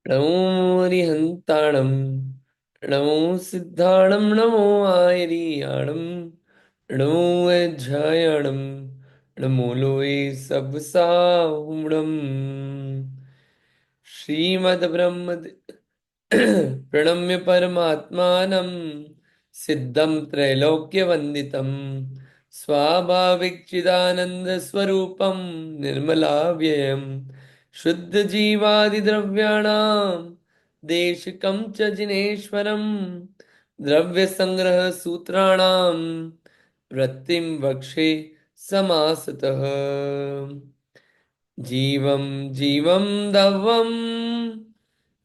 नमो हरिहंताणं नमो सिद्धाणं नमो आयरियाणं नमो वैज्झायणं नमो लोये सब साहुणम् श्रीमद्ब्रह्म प्रणम्य परमात्मानं सिद्धं त्रैलोक्यवन्दितं स्वाभाविकचिदानन्दस्वरूपं निर्मलाव्ययं शुद्धजीवादिद्रव्याणां देशिकं च जिनेश्वरं द्रव्यसङ्ग्रहसूत्राणां वृत्तिं वक्षे समासतः जीवं जीवं दवम्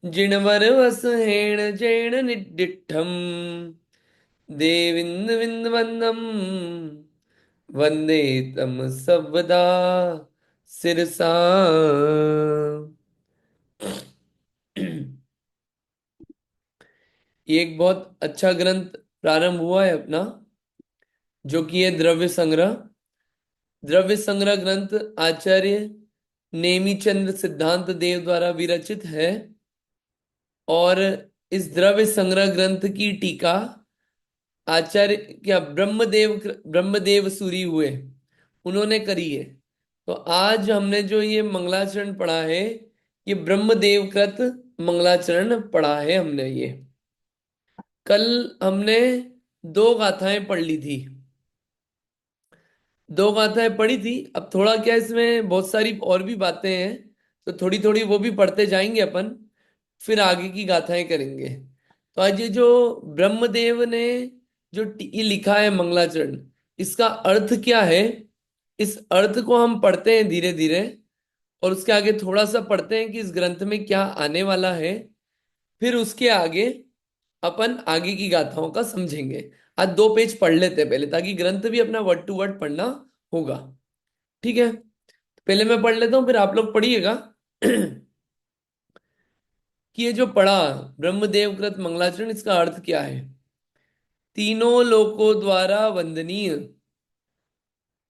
जिणवरवसहेण जैन निडिष्ठम् देविन्दविन्दवन्दम् वन्दे तं सर्वदा सिरसा। ये एक बहुत अच्छा ग्रंथ प्रारंभ हुआ है अपना, जो कि है द्रव्य संग्रह। द्रव्य संग्रह ग्रंथ आचार्य नेमीचंद्र सिद्धांत देव द्वारा विरचित है। और इस द्रव्य संग्रह ग्रंथ की टीका आचार्य क्या ब्रह्मदेव सूरी हुए, उन्होंने करी है। तो आज हमने जो ये मंगलाचरण पढ़ा है, ये ब्रह्मदेव कृत मंगलाचरण पढ़ा है हमने ये। कल हमने दो गाथाएं पढ़ ली थी, दो गाथाएं पढ़ी थी। अब थोड़ा क्या इसमें बहुत सारी और भी बातें हैं, तो थोड़ी थोड़ी वो भी पढ़ते जाएंगे अपन, फिर आगे की गाथाएं करेंगे। तो आज ये जो ब्रह्मदेव ने जो ये लिखा है मंगलाचरण, इसका अर्थ क्या है, इस अर्थ को हम पढ़ते हैं धीरे धीरे, और उसके आगे थोड़ा सा पढ़ते हैं कि इस ग्रंथ में क्या आने वाला है। फिर उसके आगे अपन आगे की गाथाओं का समझेंगे। आज दो पेज पढ़ लेते हैं पहले, ताकि ग्रंथ भी अपना वर्ड टू वर्ड पढ़ना होगा। ठीक है, पहले मैं पढ़ लेता हूं, फिर आप लोग पढ़िएगा। कि ये जो पढ़ा ब्रह्मदेव कृत मंगलाचरण, इसका अर्थ क्या है। तीनों लोकों द्वारा वंदनीय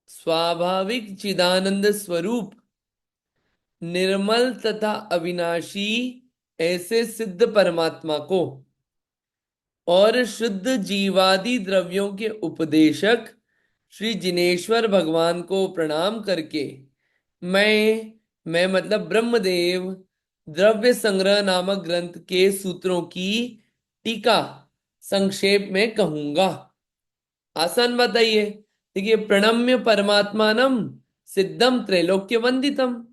स्वाभाविक चिदानंद स्वरूप निर्मल तथा अविनाशी ऐसे सिद्ध परमात्मा को और शुद्ध जीवादि द्रव्यों के उपदेशक श्री जिनेश्वर भगवान को प्रणाम करके मैं मतलब ब्रह्मदेव द्रव्य संग्रह नामक ग्रंथ के सूत्रों की टीका संक्षेप में कहूंगा। आसान बताइए। देखिए, प्रणम्य परमात्मानम सिद्धम त्रैलोक्य वंदितम,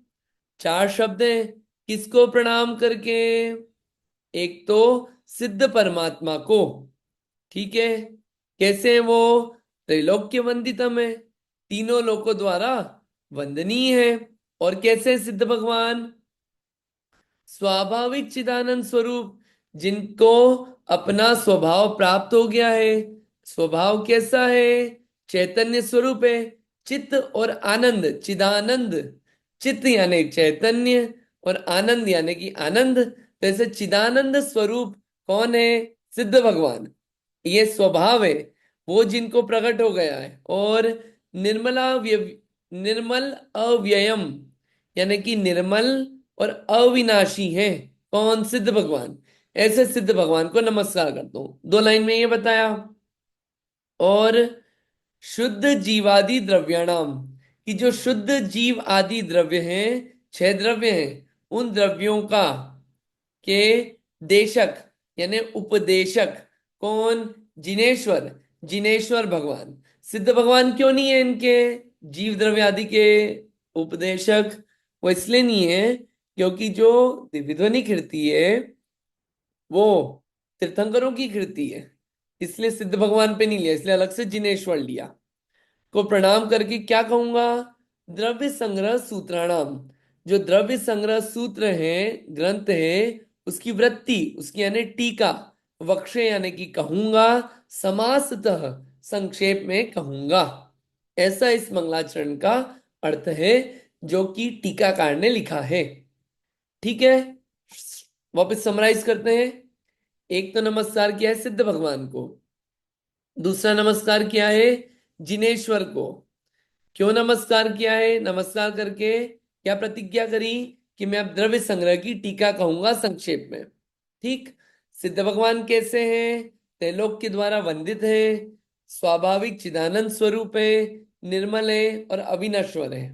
चार शब्द हैं। किसको प्रणाम करके, एक तो सिद्ध परमात्मा को, ठीक है। कैसे है वो, त्रैलोक्य वंदितम है, तीनों लोकों द्वारा वंदनीय है। और कैसे है सिद्ध भगवान, स्वाभाविक चिदानंद स्वरूप, जिनको अपना स्वभाव प्राप्त हो गया है। स्वभाव कैसा है, चैतन्य स्वरूप है। चित्त और आनंद, चिदानंद, चित्त यानी चैतन्य और आनंद यानी कि आनंद। जैसे चिदानंद स्वरूप कौन है, सिद्ध भगवान, ये स्वभाव है वो जिनको प्रकट हो गया है। और निर्मला निर्मल अव्ययम यानी कि निर्मल और अविनाशी है, कौन, सिद्ध भगवान। ऐसे सिद्ध भगवान को नमस्कार करता हूं, दो लाइन में ये बताया। और शुद्ध जीवादि द्रव्याणाम, कि जो शुद्ध जीव आदि द्रव्य हैं, छह द्रव्य हैं, उन द्रव्यों का के देशक यानी उपदेशक कौन, जिनेश्वर, जिनेश्वर भगवान। सिद्ध भगवान क्यों नहीं है इनके, जीव द्रव्य आदि के उपदेशक, वो इसलिए नहीं है क्योंकि जो दिव्य ध्वनि कीर्ति है वो तीर्थंकरों की कीर्ति है, इसलिए सिद्ध भगवान पे नहीं लिया, इसलिए अलग से जिनेश्वर लिया। को प्रणाम करके क्या कहूंगा, द्रव्य संग्रह सूत्राणाम, जो द्रव्य संग्रह सूत्र है, ग्रंथ है, उसकी वृत्ति, उसकी यानी टीका, वक्षे यानी कि कहूंगा, समासतः संक्षेप में कहूंगा। ऐसा इस मंगलाचरण का अर्थ है, जो कि टीकाकार ने लिखा है। ठीक है, वापस समराइज करते हैं। एक तो नमस्कार किया है सिद्ध भगवान को, दूसरा नमस्कार किया है जिनेश्वर को। क्यों नमस्कार किया है, नमस्कार करके क्या प्रतिज्ञा करी, कि मैं अब द्रव्य संग्रह की टीका कहूंगा संक्षेप में। ठीक। सिद्ध भगवान कैसे हैं? त्रैलोक के द्वारा वंदित है, स्वाभाविक चिदानंद स्वरूप है, निर्मल है और अविनश्वर है।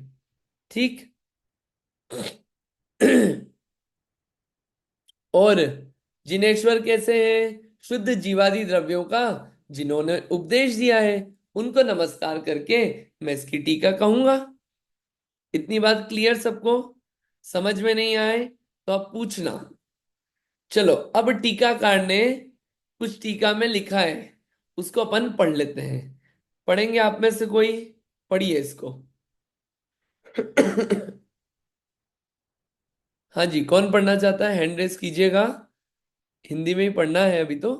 ठीक। और जिनेश्वर कैसे हैं? शुद्ध जीवादि द्रव्यों का जिन्होंने उपदेश दिया है, उनको नमस्कार करके मैं इसकी टीका कहूंगा। इतनी बात क्लियर सबको? समझ में नहीं आए तो आप पूछना। चलो, अब टीकाकार ने कुछ टीका में लिखा है, उसको अपन पढ़ लेते हैं। पढ़ेंगे आप में से कोई? पढ़िए इसको। हाँ जी, कौन पढ़ना चाहता है? हैंड रेस कीजिएगा। हिंदी में ही पढ़ना है अभी तो।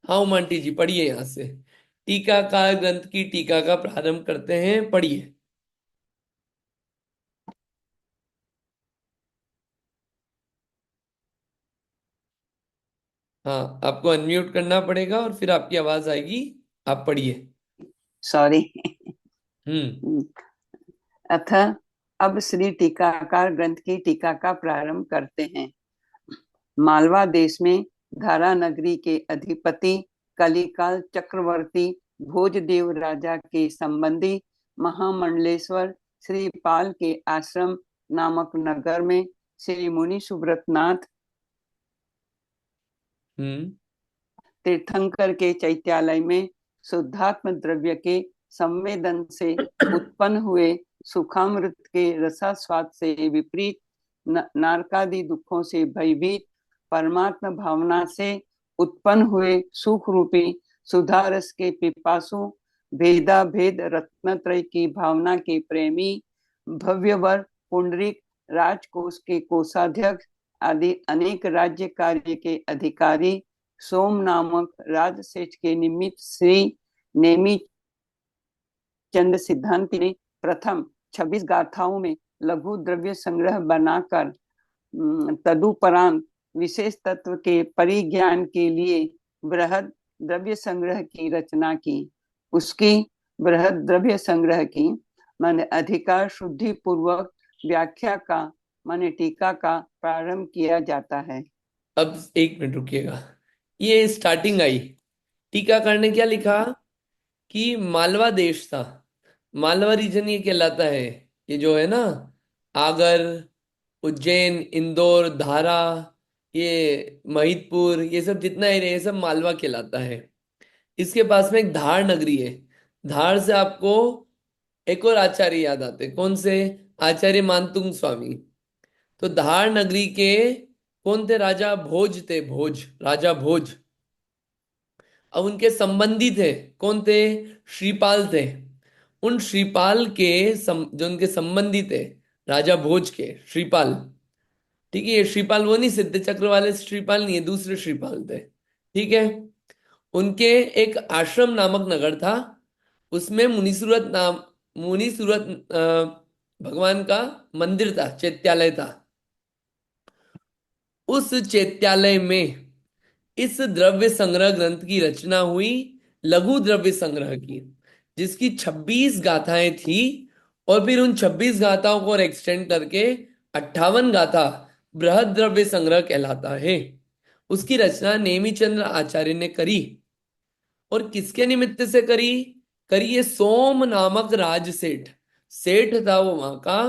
हाँ उमांटी जी, पढ़िए यहां से। टीकाकार ग्रंथ की टीका का प्रारंभ करते हैं, पढ़िए। हाँ, आपको अनम्यूट करना पड़ेगा और फिर आपकी आवाज आएगी। आप पढ़िए। सॉरी। हम्म। अथ अब श्री टीकाकार ग्रंथ की टीका का प्रारंभ करते हैं। मालवा देश में धारा नगरी के अधिपति कलिकाल चक्रवर्ती भोजदेव राजा के संबंधी महामंडलेश्वर श्रीपाल के आश्रम नामक नगर में श्री मुनि सुब्रतनाथ हम्म। तीर्थंकर के चैत्यालय में शुद्धात्म द्रव्य के संवेदन से उत्पन्न हुए सुखामृत के रसास्वाद से विपरीत नारकादि दुखों से भयभीत परमात्मा भावना से उत्पन्न हुए सुख रूपी सुधारस के पिपासु भेदा भेद रत्नत्रय की भावना के प्रेमी भव्यवर पुंडरीक राजकोष के कोषाध्यक्ष आदि अनेक राज्य कार्य के अधिकारी सोम नामक राजसेठ के निमित्त श्री नेमी चंद सिद्धांति ने प्रथम 26 गाथाओं में लघु द्रव्य संग्रह बनाकर तदुपरांत विशेष तत्व के परिज्ञान के लिए बृहद द्रव्य संग्रह की रचना की। उसकी बृहद द्रव्य संग्रह की माने अधिकार शुद्धि पूर्वक व्याख्या का माने टीका का प्रारंभ किया जाता है। अब एक मिनट रुकिएगा। ये स्टार्टिंग आई। टीकाकार ने क्या लिखा कि मालवा देश था। मालवा रीजन ये कहलाता है। ये जो है ना, आगर, उज्जैन, इंदौर, धारा, ये महिदपुर, ये सब जितना एरिया, ये सब मालवा कहलाता है। इसके पास में एक धार नगरी है। धार से आपको एक और आचार्य याद आते हैं। कौन से? आचार्य मानतुंग स्वामी। तो धार नगरी के कौन थे? राजा भोज थे। भोज, राजा भोज। अब उनके संबंधी थे। कौन थे? श्रीपाल थे। उन श्रीपाल के जो उनके संबंधी थे, राजा भोज के श्रीपाल। ठीक है, ये श्रीपाल वो नहीं, सिद्ध चक्र वाले श्रीपाल नहीं है, दूसरे श्रीपाल थे। ठीक है। उनके एक आश्रम नामक नगर था। उसमें मुनि सूरत भगवान का मंदिर था, चैत्यालय था। उस चैत्यालय में इस द्रव्य संग्रह ग्रंथ की रचना हुई, लघु द्रव्य संग्रह की, जिसकी 26 गाथाएं थी। और फिर उन 26 गाथाओं को और एक्सटेंड करके 58 गाथा बृहद द्रव्य संग्रह कहलाता है। उसकी रचना नेमिचंद्र आचार्य ने करी। और किसके निमित्त से करी? करी ये सोम नामक राज सेठ। सेठ था वो वहां का।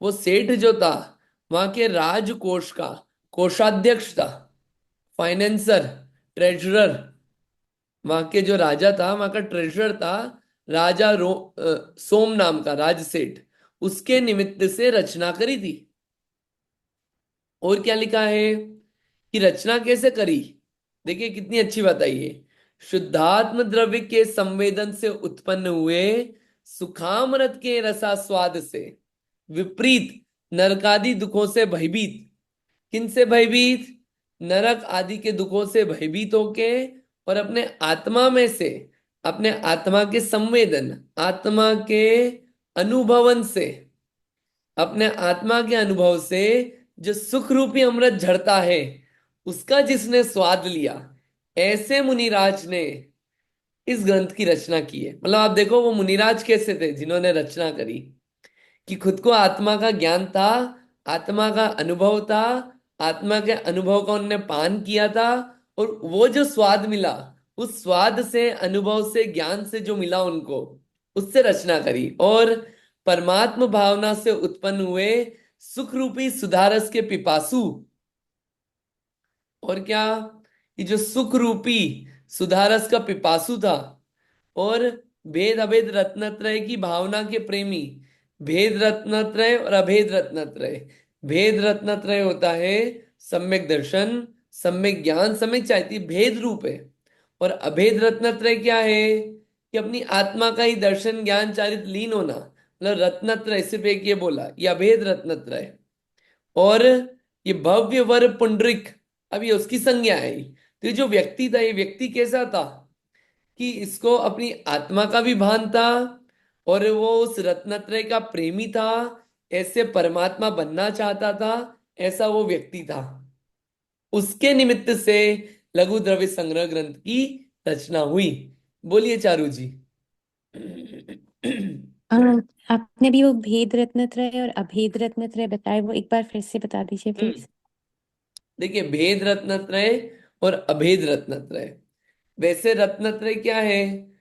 वो सेठ जो था, वहां के राजकोष का कोषाध्यक्ष था, फाइनेंसर, ट्रेजरर। वहां के जो राजा था, वहां का ट्रेजरर था, राजा सोम नाम का राजसेठ। उसके निमित्त से रचना करी थी। और क्या लिखा है कि रचना कैसे करी? देखिए कितनी अच्छी बात आई है। शुद्धात्म द्रव्य के संवेदन से उत्पन्न हुए सुखामृत के रसास्वाद से विपरीत नरकादि दुखों से भयभीत। किन से भयभीत? नरक आदि के दुखों से भयभीत होके, और अपने आत्मा में से, अपने आत्मा के संवेदन, आत्मा के अनुभवन से, अपने आत्मा के अनुभव से जो सुख रूपी अमृत झरता है, उसका जिसने स्वाद लिया, ऐसे मुनिराज ने इस ग्रंथ की रचना की है। मतलब आप देखो वो मुनिराज कैसे थे जिन्होंने रचना करी। कि खुद को आत्मा का ज्ञान था, आत्मा का अनुभव था, आत्मा के अनुभव का उन्होंने पान किया था, और वो जो स्वाद मिला, उस स्वाद से, अनुभव से, ज्ञान से जो मिला उनको, उससे रचना करी। और परमात्म भावना से उत्पन्न हुए सुख रूपी सुधारस के पिपासु, और क्या, ये जो सुख रूपी सुधारस का पिपासु था, और भेद अभेद रत्नत्रय की भावना के प्रेमी, भेद रत्नत्रय और अभेद रत्नत्रय। भेद रत्नत्रय होता है सम्यक दर्शन, सम्यक ज्ञान, सम्यक चाहती, भेद रूप है। और अभेद रत्नत्रय क्या है, कि अपनी आत्मा का ही दर्शन ज्ञान चारित लीन होना, मतलब रत्नत्रय सिर्फ एक ये बोला, ये अभेद रत्नत्रय। और ये भव्य वर पुंडरिक, अब ये उसकी संज्ञा है। तो ये जो व्यक्ति था, ये व्यक्ति कैसा था, कि इसको अपनी आत्मा का भी भान था, और वो उस रत्नत्रय का प्रेमी था, ऐसे परमात्मा बनना चाहता था, ऐसा वो व्यक्ति था। उसके निमित्त से लघु द्रव्य संग्रह ग्रंथ की रचना हुई। बोलिए चारू जी। अ, आपने भी वो भेद रत्नत्रय और अभेद रत्नत्रय बताए, वो एक बार फिर से बता दीजिए प्लीज। देखिए, भेद रत्नत्रय और अभेद रत्नत्रय। वैसे रत्नत्रय क्या है,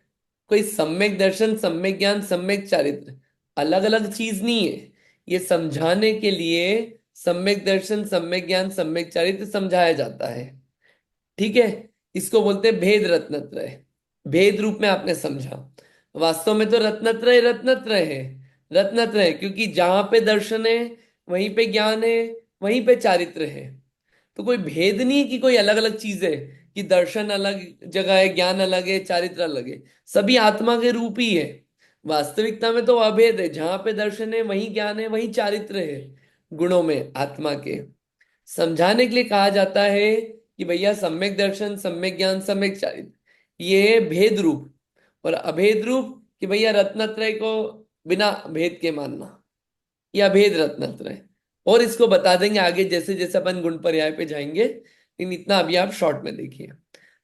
कोई सम्यक दर्शन, सम्यक ज्ञान, सम्यक चारित्र, अलग अलग चीज नहीं है। ये समझाने के लिए सम्यक दर्शन, सम्यक ज्ञान, सम्यक चारित्र समझाया जाता है। ठीक है, इसको बोलते हैं भेद रत्नत्रय। भेद रूप में आपने समझा, वास्तव में तो रत्नत्रय रत्नत्रय है। रत्नत्रय क्योंकि जहां पे दर्शन है वहीं पे ज्ञान है, वहीं पे चारित्र है। तो कोई भेद नहीं कि कोई अलग अलग चीज है, कि दर्शन अलग जगह है, ज्ञान अलग है, चारित्र अलग है। सभी आत्मा के रूप ही है। वास्तविकता में तो अभेद है, जहां पे दर्शन है वहीं ज्ञान है, वहीं चारित्र है, गुणों में आत्मा के। समझाने के लिए कहा जाता है कि भैया सम्यक दर्शन, सम्यक ज्ञान, सम्यक चारित्र, ये है भेद रूप। और अभेद रूप कि भैया रत्नत्रय को बिना भेद के मानना, या भेद रत्नत्रय। और इसको बता देंगे आगे जैसे जैसे अपन गुण पर्याय पे जाएंगे, लेकिन इतना अभी आप शॉर्ट में देखिए।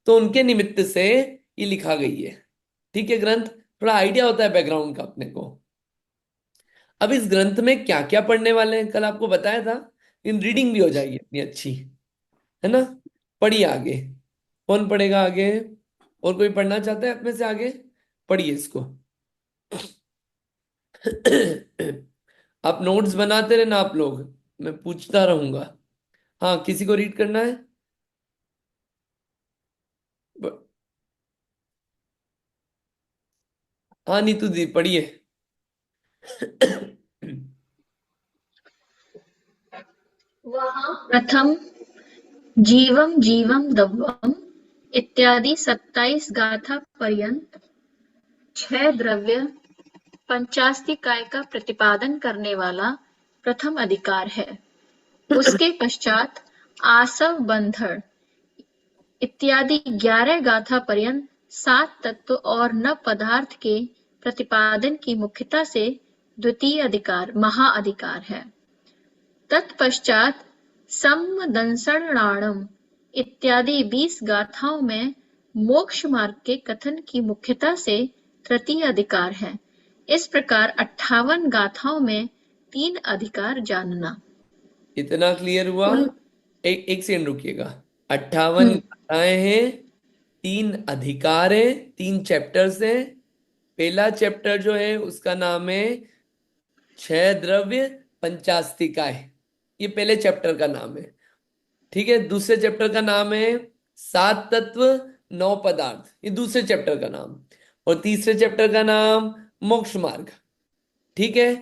तो उनके निमित्त से ये लिखा गई है। ठीक है, ग्रंथ थोड़ा आइडिया होता है बैकग्राउंड का अपने को। अब इस ग्रंथ में क्या क्या पढ़ने वाले हैं, कल आपको बताया था, इन रीडिंग भी हो जाएगी अपनी अच्छी, है ना। पढ़िए आगे, कौन पढ़ेगा आगे, और कोई पढ़ना चाहता है अपने से आगे, पढ़िए इसको। आप नोट्स बनाते रहना आप लोग, मैं पूछता रहूंगा। हाँ, किसी को रीड करना है? ब- हाँ नीतू दी पढ़िए। वहाँ प्रथम जीवम जीवम दव्वम इत्यादि 27 गाथा पर्यंत 6 द्रव्य पंचास्तिकाय का प्रतिपादन करने वाला प्रथम अधिकार है। उसके पश्चात आसव बंधन इत्यादि 11 गाथा पर्यंत 7 तत्व और न पदार्थ के प्रतिपादन की मुख्यता से द्वितीय अधिकार महाअधिकार है। तत्पश्चात सम्मदंसणाणम इत्यादि 20 गाथाओं में मोक्ष मार्ग के कथन की मुख्यता से तृतीय अधिकार है। इस प्रकार 58 गाथाओं में 3 अधिकार जानना। इतना क्लियर हुआ? उन एक एक सेकंड रुकिएगा। 58 गाथाएं हैं, 3 अधिकार है, 3 चैप्टर्स हैं। पहला चैप्टर जो है उसका नाम है 6 द्रव्य पंचास्तिकाय, ये पहले चैप्टर का नाम है। ठीक है, दूसरे चैप्टर का नाम है 7 तत्व 9 पदार्थ, ये दूसरे चैप्टर का नाम। और तीसरे चैप्टर का नाम मोक्ष मार्ग। ठीक है,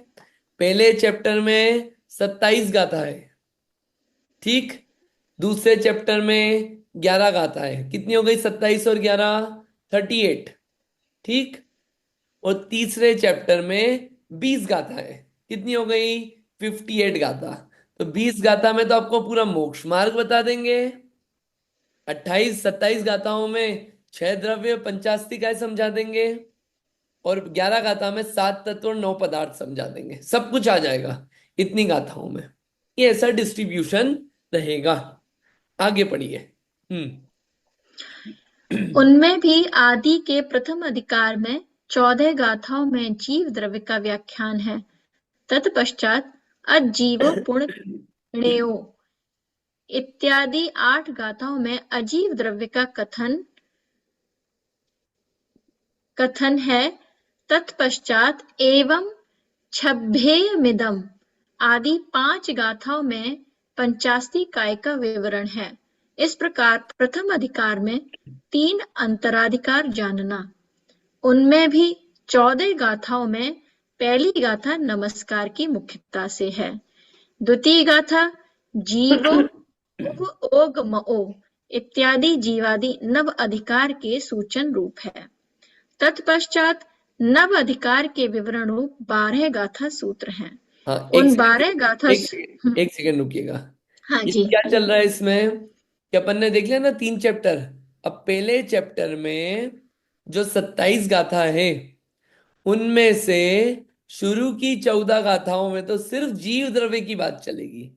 पहले चैप्टर में 27 गाथा है। ठीक, दूसरे चैप्टर में 11 गाथा है। कितनी हो गई, 27 और 11, 38। ठीक, और तीसरे चैप्टर में 20 गाथा है। कितनी हो गई, 58 गाथा। तो 20 गाथा में तो आपको पूरा मोक्ष मार्ग बता देंगे। 28 27 गाथाओं में 6 द्रव्य पंचास्तिकाय समझा देंगे, और 11 गाथा में 7 तत्व और 9 पदार्थ समझा देंगे। सब कुछ आ जाएगा इतनी गाथाओं में। ये ऐसा डिस्ट्रीब्यूशन रहेगा। आगे पढ़िए। उनमें भी आदि के प्रथम अधिकार में 14 गाथाओं में जीव द्रव्य का व्याख्यान है। तत्पश्चात अजीवो पुण्यो इत्यादि 8 गाथाओं में अजीव द्रव्य का कथन है। तत्पश्चात एवं छभ्येयमिदम् आदि 5 गाथाओं में पंचास्ती काय का विवरण है। इस प्रकार प्रथम अधिकार में 3 अंतराधिकार जानना, उनमें भी 14 गाथाओं में पहली गाथा नमस्कार की मुख्यता से है। द्वितीय गाथा जीवो उप ओग मओ इत्यादि जीवादि नव अधिकार के सूचन रूप है। तत्पश्चात नव अधिकार के विवरण रूप 12 गाथा सूत्र हैं। हाँ, उन 12 गाथा एक सेकंड रुकिएगा। हाँ ये जी, क्या चल रहा है इसमें कि अपन ने देख लिया ना 3 चैप्टर। अब पहले चैप्टर में जो 27 गाथा है उनमें से शुरू की 14 गाथाओं में तो सिर्फ जीव द्रव्य की बात चलेगी।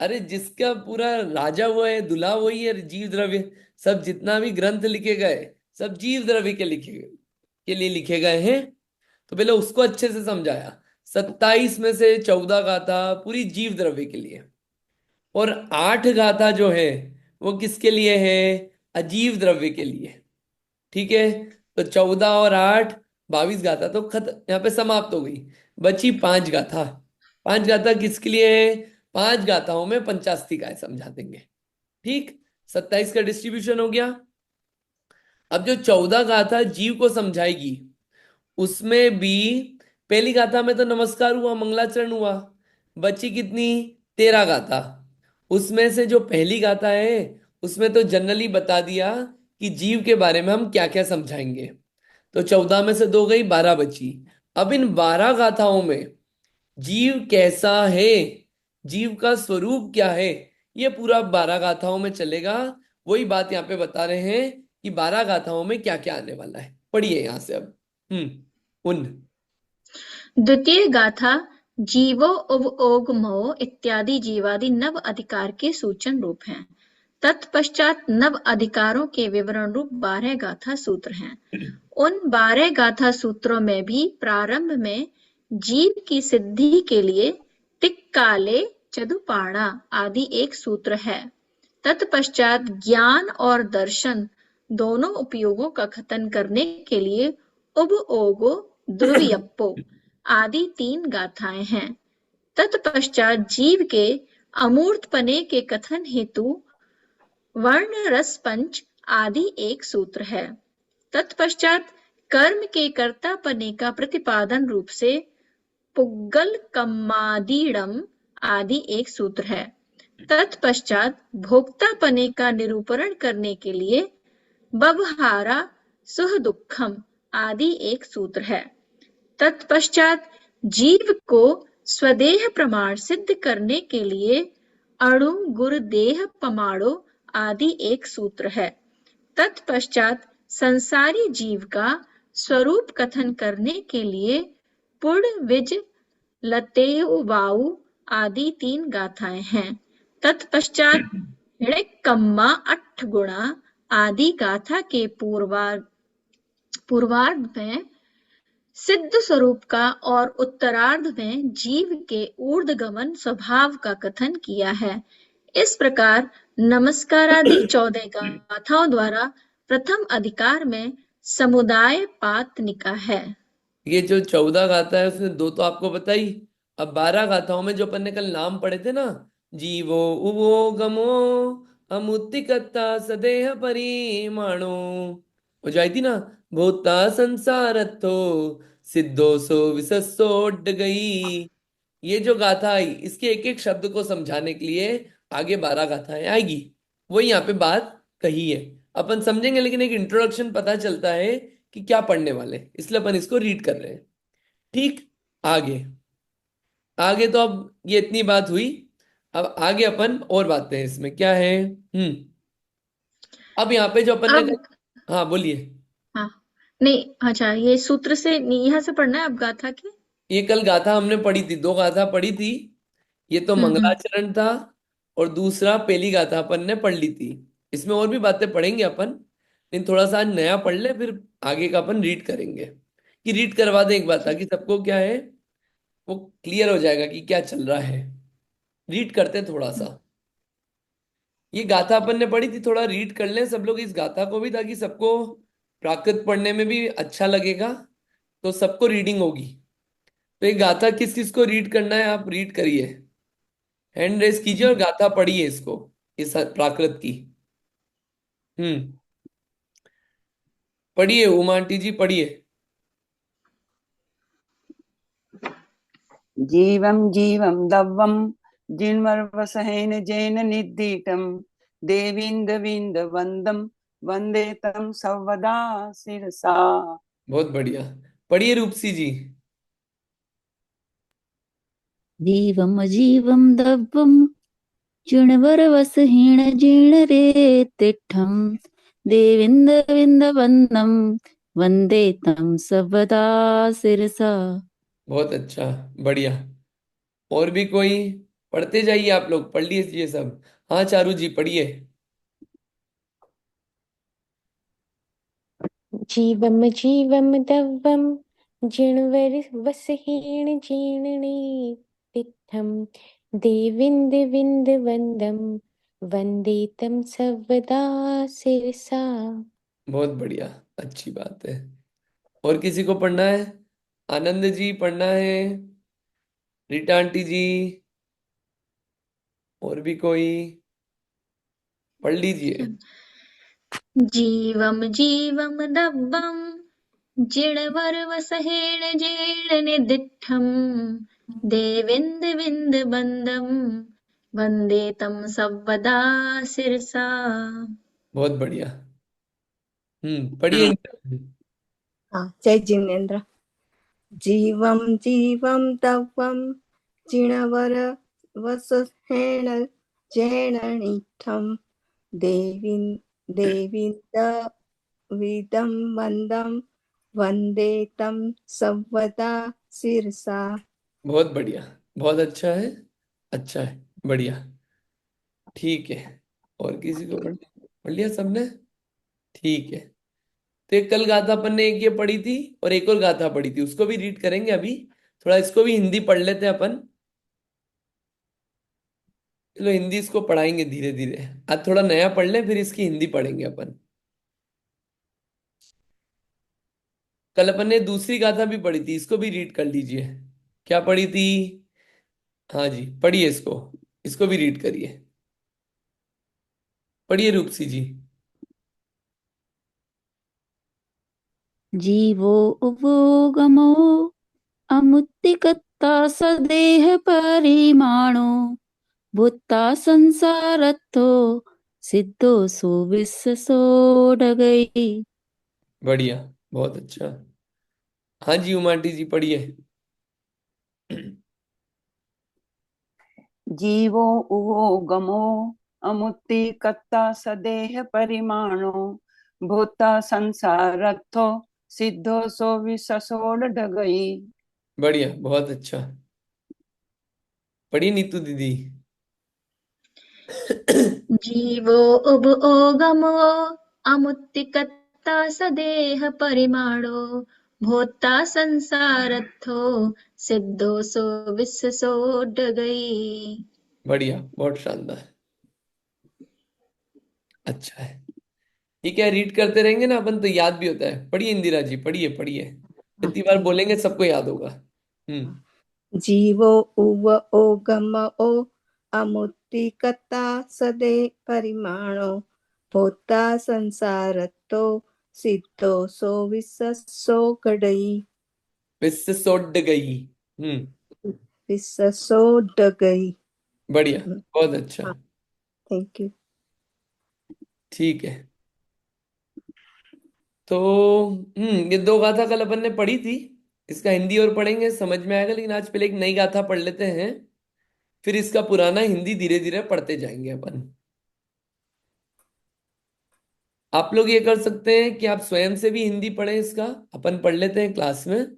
अरे जिसका पूरा राजा वो है, दूल्हा वही है, जीव द्रव्य। सब जितना भी ग्रंथ लिखे गए सब जीव द्रव्य के लिए लिखे गए हैं। तो पहले उसको अच्छे से समझाया। 27 में से 14 गाथा पूरी जीव द्रव्य के लिए, और 8 गाथा जो है वो किसके लिए है? अजीव द्रव्य के लिए। ठीक है, तो 14 और 8 22 गाथा तो यहाँ पे समाप्त हो गई। बची 5 गाथा। 5 गाथा किसके लिए है? 5 गाथाओं में पंचास्ती काय समझा देंगे। ठीक, 27 का डिस्ट्रीब्यूशन हो गया। अब जो 14 गाथा जीव को समझाएगी उसमें भी पहली गाथा में तो नमस्कार हुआ, मंगलाचरण हुआ। बची कितनी? 13 गाथा। उसमें से जो पहली गाथा है उसमें तो जनरली बता दिया कि जीव के बारे में हम क्या क्या समझाएंगे। तो 14 में से 2 गई, 12 बची। अब इन 12 गाथाओं में जीव कैसा है, जीव का स्वरूप क्या है, ये पूरा 12 गाथाओं में चलेगा। वही बात यहाँ पे बता रहे हैं कि 12 गाथाओं में क्या क्या आने वाला है। पढ़िए यहां से अब। उन द्वितीय गाथा जीवो उव ओग मओ इत्यादि जीवादि नव अधिकार के सूचन रूप हैं। तत्पश्चात नव अधिकारों के विवरण रूप 12 गाथा सूत्र हैं। उन 12 गाथा सूत्रों में भी प्रारंभ में जीव की सिद्धि के लिए टिक्काले चतुपाणा आदि एक सूत्र है। तत्पश्चात ज्ञान और दर्शन दोनों उपयोगों का कथन करने के लिए उब ओगो ध्रुवयप्पो आदि 3 गाथाएं हैं। तत्पश्चात जीव के अमूर्तपने के कथन हेतु वर्ण रस पंच आदि एक सूत्र है। तत्पश्चात कर्म के कर्तापने का प्रतिपादन रूप से पुग्गल कम्मादीडम आदि एक सूत्र है। तत्पश्चात भोक्तापने का निरूपण करने के लिए बवहारा सुह दुखम आदि एक सूत्र है। तत्पश्चात जीव को स्वदेह प्रमाण सिद्ध करने के लिए अणु गुरुदेह पमाणो आदि एक सूत्र है। तत्पश्चात संसारी जीव का स्वरूप कथन करने के लिए पुड़ विज लतेवाऊ आदि 3 गाथाएं हैं। तत्पश्चात कम्मा 8 गुणा आदि गाथा के पूर्वार्ध में सिद्ध स्वरूप का और उत्तरार्ध में जीव के ऊर्ध्वगमन स्वभाव का कथन किया है। इस प्रकार नमस्कारादि 14 गाथाओं द्वारा प्रथम अधिकार में समुदाय पातनिका है। ये जो 14 गाथा है उसमें 2 तो आपको बताई। अब 12 गाथाओं में जो अपन ने कल नाम पढ़े थे ना, जीवो उवो गमो अमुत्तिकता सदेह परिमाणो, वो जो आई थी ना, भूता संसारत्थो सिद्धोसो विसस्सोड गई। ये जो गाथा आई इसके एक एक शब्द को समझाने के लिए आगे 12 गाथाएं आएगी। वही यहाँ पे बात कही है, अपन समझेंगे, लेकिन एक इंट्रोडक्शन पता चलता है कि क्या पढ़ने वाले, इसलिए अपन इसको रीड कर रहे हैं। ठीक, आगे आगे तो अब ये इतनी बात हुई। अब आगे अपन और बातें हैं इसमें क्या है। अब यहाँ पे जो अपन ने, अब हाँ बोलिए। हाँ नहीं, अच्छा ये सूत्र से यहाँ से पढ़ना है अब गाथा के। ये कल गाथा हमने पढ़ी थी, 2 गाथा पढ़ी थी। ये तो मंगलाचरण था और दूसरा पहली गाथा अपन ने पढ़ ली थी। इसमें और भी बातें पढ़ेंगे अपन, लेकिन थोड़ा सा आज नया पढ़ ले, फिर आगे का अपन रीड करेंगे। कि रीड करवा दें एक बार ताकि सबको क्या है, वो क्लियर हो जाएगा कि क्या चल रहा है। रीड करते हैं थोड़ा सा। ये गाथा अपन ने पढ़ी थी, थोड़ा रीड कर लें सब लोग इस गाथा को भी, ताकि सबको प्राकृत पढ़ने में भी अच्छा लगेगा, तो सबको रीडिंग होगी। तो ये गाथा किस किस को रीड करना है, आप रीड करिए, हैंड रेस कीजिए और गाथा पढ़िए इसको, इस प्राकृत की। हम्म। पढ़िए उमा आंटी जी, पढ़िए। जीवं जीवं दव्वं जिन्मर्वसहेन जैन निद्दीटं देवीन्द्रविन्द वन्दं वन्दे तं सर्वदा शिरसा। बहुत बढ़िया। पढ़िए रूपसी जी। जीवम अजीवम दव्वम चुणवरवसहीन जीर्णरे तिष्ठं देविन्द विन्द वन्दं वन्दे तं सर्वदा शिरसा। बहुत अच्छा, बढ़िया। और भी कोई? पढ़ते जाइए आप लोग, पढ़ लीजिए सब। हाँ चारू जी, पढ़िए। जीवम जीवम दव्वम जिणवर वसहीन जीर्णने तिठम देविंद विंद वंदम वंदे तम सर्वदा सिरसा। बहुत बढ़िया, अच्छी बात है। और किसी को पढ़ना है? आनंद जी पढ़ना है, रीटा आंटी जी, और भी कोई? पढ़ लीजिए। जीवं जीवं दब्बं जिणवरवसहेण जीर्णनिदिष्टं देविन्दविन्दबन्दं वन्दे तं सर्वदा शिरसा। बहुत बढ़िया। पढ़िए इंदिरा जी। हाँ, जय जिनेन्द्र। जीवं जीवं तवं जिणवर वसहेण जेणनिठं देवीं देवीं विदं वन्दं वन्दे तं सर्वदा शिरसा। बहुत बढ़िया, बहुत अच्छा है, अच्छा है, बढ़िया। ठीक है। और किसी को पढ़ लिया सबने? ठीक है। तो एक कल गाथा अपन ने एक ये पढ़ी थी, और एक और गाथा पढ़ी थी, उसको भी रीड करेंगे अभी। थोड़ा इसको भी हिंदी पढ़ लेते हैं अपन। चलो हिंदी इसको पढ़ाएंगे धीरे धीरे। आज थोड़ा नया पढ़ लें, फिर इसकी हिंदी पढ़ेंगे अपन। कल अपन ने दूसरी गाथा भी पढ़ी थी, इसको भी रीड कर लीजिए। क्या पढ़ी थी? हाँ जी, पढ़िए इसको, इसको भी रीड करिए। पढ़िए रूपसी जी। जीवो उवो गमो अमुत्तिकत्ता सदेह परिमाणो भूता संसारत्थो सिद्धो सुविससो डगई। बढ़िया, बहुत अच्छा। हाँ जी उमा आंटी जी, पढ़िए। जीवो उवो गमो अमुत्ति कत्ता सदेह परिमाणो भूता संसारत्थो सिद्धो सो विससोड डगई। बढ़िया, बहुत अच्छा। पढ़िए नीतू दीदी। जीवो उभोगमो अमुत्तिकत्ता सदेह परिमाणो भोक्ता संसारत्थो सिद्धोऽसो विश्वसो डगई। बढ़िया, बहुत शानदार, अच्छा है। ये क्या, रीड करते रहेंगे ना अपन तो याद भी होता है। पढ़िए इंदिरा जी, पढ़िए पढ़िए। जितनी बार बोलेंगे सबको याद होगा। जीवो उव ओगम ओ अमुत्तिकता सदे परिमाणो होता संसारतो सिद्धो सो विससो गडई। विस्स सोड गई। विससो डगई। बढ़िया, बहुत अच्छा। हाँ, थैंक यू। ठीक है। तो ये दो गाथा कल अपन ने पढ़ी थी, इसका हिंदी और पढ़ेंगे, समझ में आएगा। लेकिन आज पहले एक नई गाथा पढ़ लेते हैं, फिर इसका पुराना हिंदी धीरे धीरे पढ़ते जाएंगे अपन। आप लोग ये कर सकते हैं कि आप स्वयं से भी हिंदी पढ़ें, इसका अपन पढ़ लेते हैं क्लास में।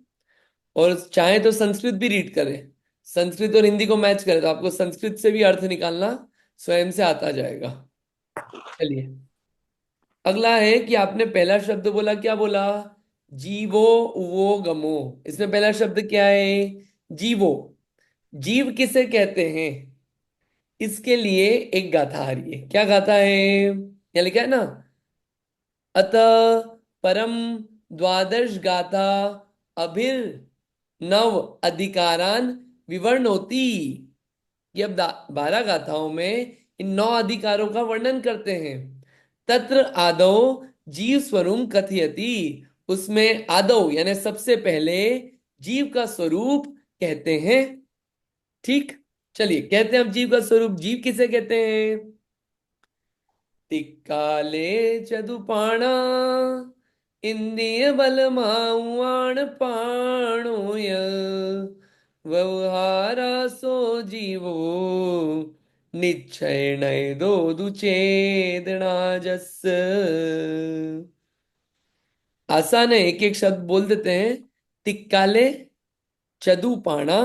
और चाहे तो संस्कृत भी रीड करें, संस्कृत और हिंदी को मैच करें, तो आपको संस्कृत से भी अर्थ निकालना स्वयं से आता जाएगा। चलिए, अगला है कि आपने पहला शब्द बोला, क्या बोला? जीवो वो गमो। इसमें पहला शब्द क्या है? जीवो, जीव किसे कहते हैं, इसके लिए एक गाथा आ रही है। क्या गाथा है, क्या लिखा है ना, अतः परम द्वादश गाथा अभिर नव अधिकारान विवर्णोति। ये अब 12 गाथाओं में इन 9 अधिकारों का वर्णन करते हैं। तत्र आदौ जीव स्वरूप कथयति, उसमें आदौ यानी सबसे पहले जीव का स्वरूप कहते हैं। ठीक, चलिए कहते हैं अब जीव का स्वरूप। जीव किसे कहते हैं, तिक्काले चदुपाणा इंद्रिय बलमाउआण पाणोय व्यवहारा सो जीवो निश्चय नय दो दुचेदना जस। आसान है, एक एक शब्द बोल देते हैं। तिक्काले चदुपाणा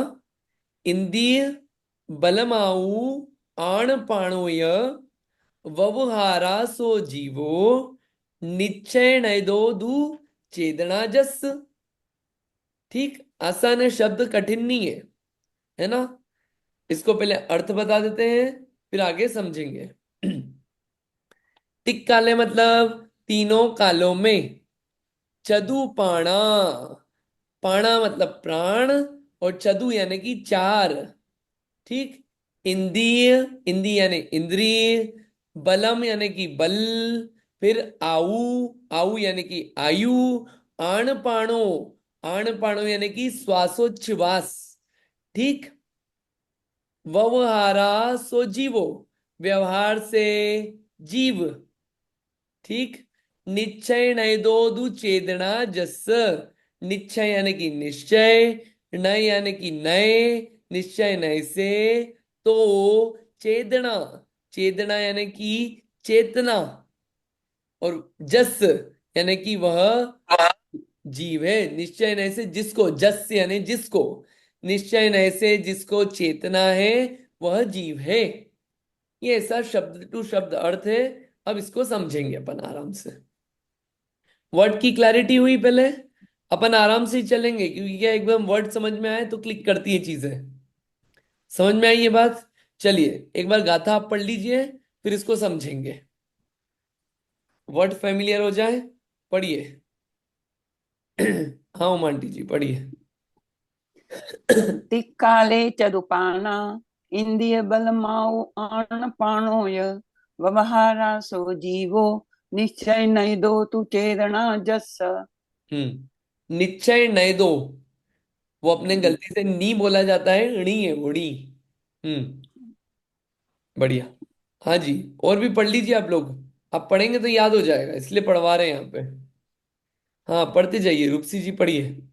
इंद्रिय बलमाऊ आण पाणोय व्यवहारा सो जीवो निश्चय नैदो दू चेदना जस। ठीक, आसान है, शब्द कठिन नहीं है ना। इसको पहले अर्थ बता देते हैं, फिर आगे समझेंगे। तिक काले मतलब तीनों कालों में। चदु पाणा, पाणा मतलब प्राण, और चदु यानी कि 4। ठीक, इंद्रिय, इंद्रिय यानी इंद्रिय, बलम यानी कि बल, फिर आऊ, आऊ यानी कि आयु, आण पाणो, आण पाणो यानी कि श्वासोच्छ्वास। ठीक, व्यवहारा सो जीवो, व्यवहार से जीव। ठीक, निश्चय नय दो दु चेदना जस, निश्चय यानी कि निश्चय, नय यानी कि नए, निश्चय नय से, तो चेदना, चेदना यानी कि चेतना, और जस यानी कि वह जीव है। निश्चय नय से जिसको, जस यानी जिसको, निश्चय नय से जिसको चेतना है वह जीव है। ये ऐसा शब्द टू शब्द अर्थ है। अब इसको समझेंगे अपन आराम से। वर्ड की क्लैरिटी हुई पहले, अपन आराम से ही चलेंगे, क्योंकि क्या एकदम वर्ड समझ में आए तो क्लिक करती है चीजें। समझ में आई ये बात। चलिए एक बार गाथा आप पढ़ लीजिए, फिर इसको समझेंगे। वर्ड फेमिलियर हो जाए, पढ़िए। हाँ उमांटी जी पढ़िए। तिक्काले चदुपाणा इंद्रिय बलमाऊ आण पाणोय व्यवहारा सो जीवो निश्चय नय दो तु चेदना जस। निश्चय नय दो, वो अपने गलती से नी बोला जाता है, णी है वो, णी। हम्म, बढ़िया। हाँ जी, और भी पढ़ लीजिए आप लोग। आप पढ़ेंगे तो याद हो जाएगा, इसलिए पढ़वा रहे हैं यहाँ पे। हाँ पढ़ते जाइए, रूपसी जी पढ़िए।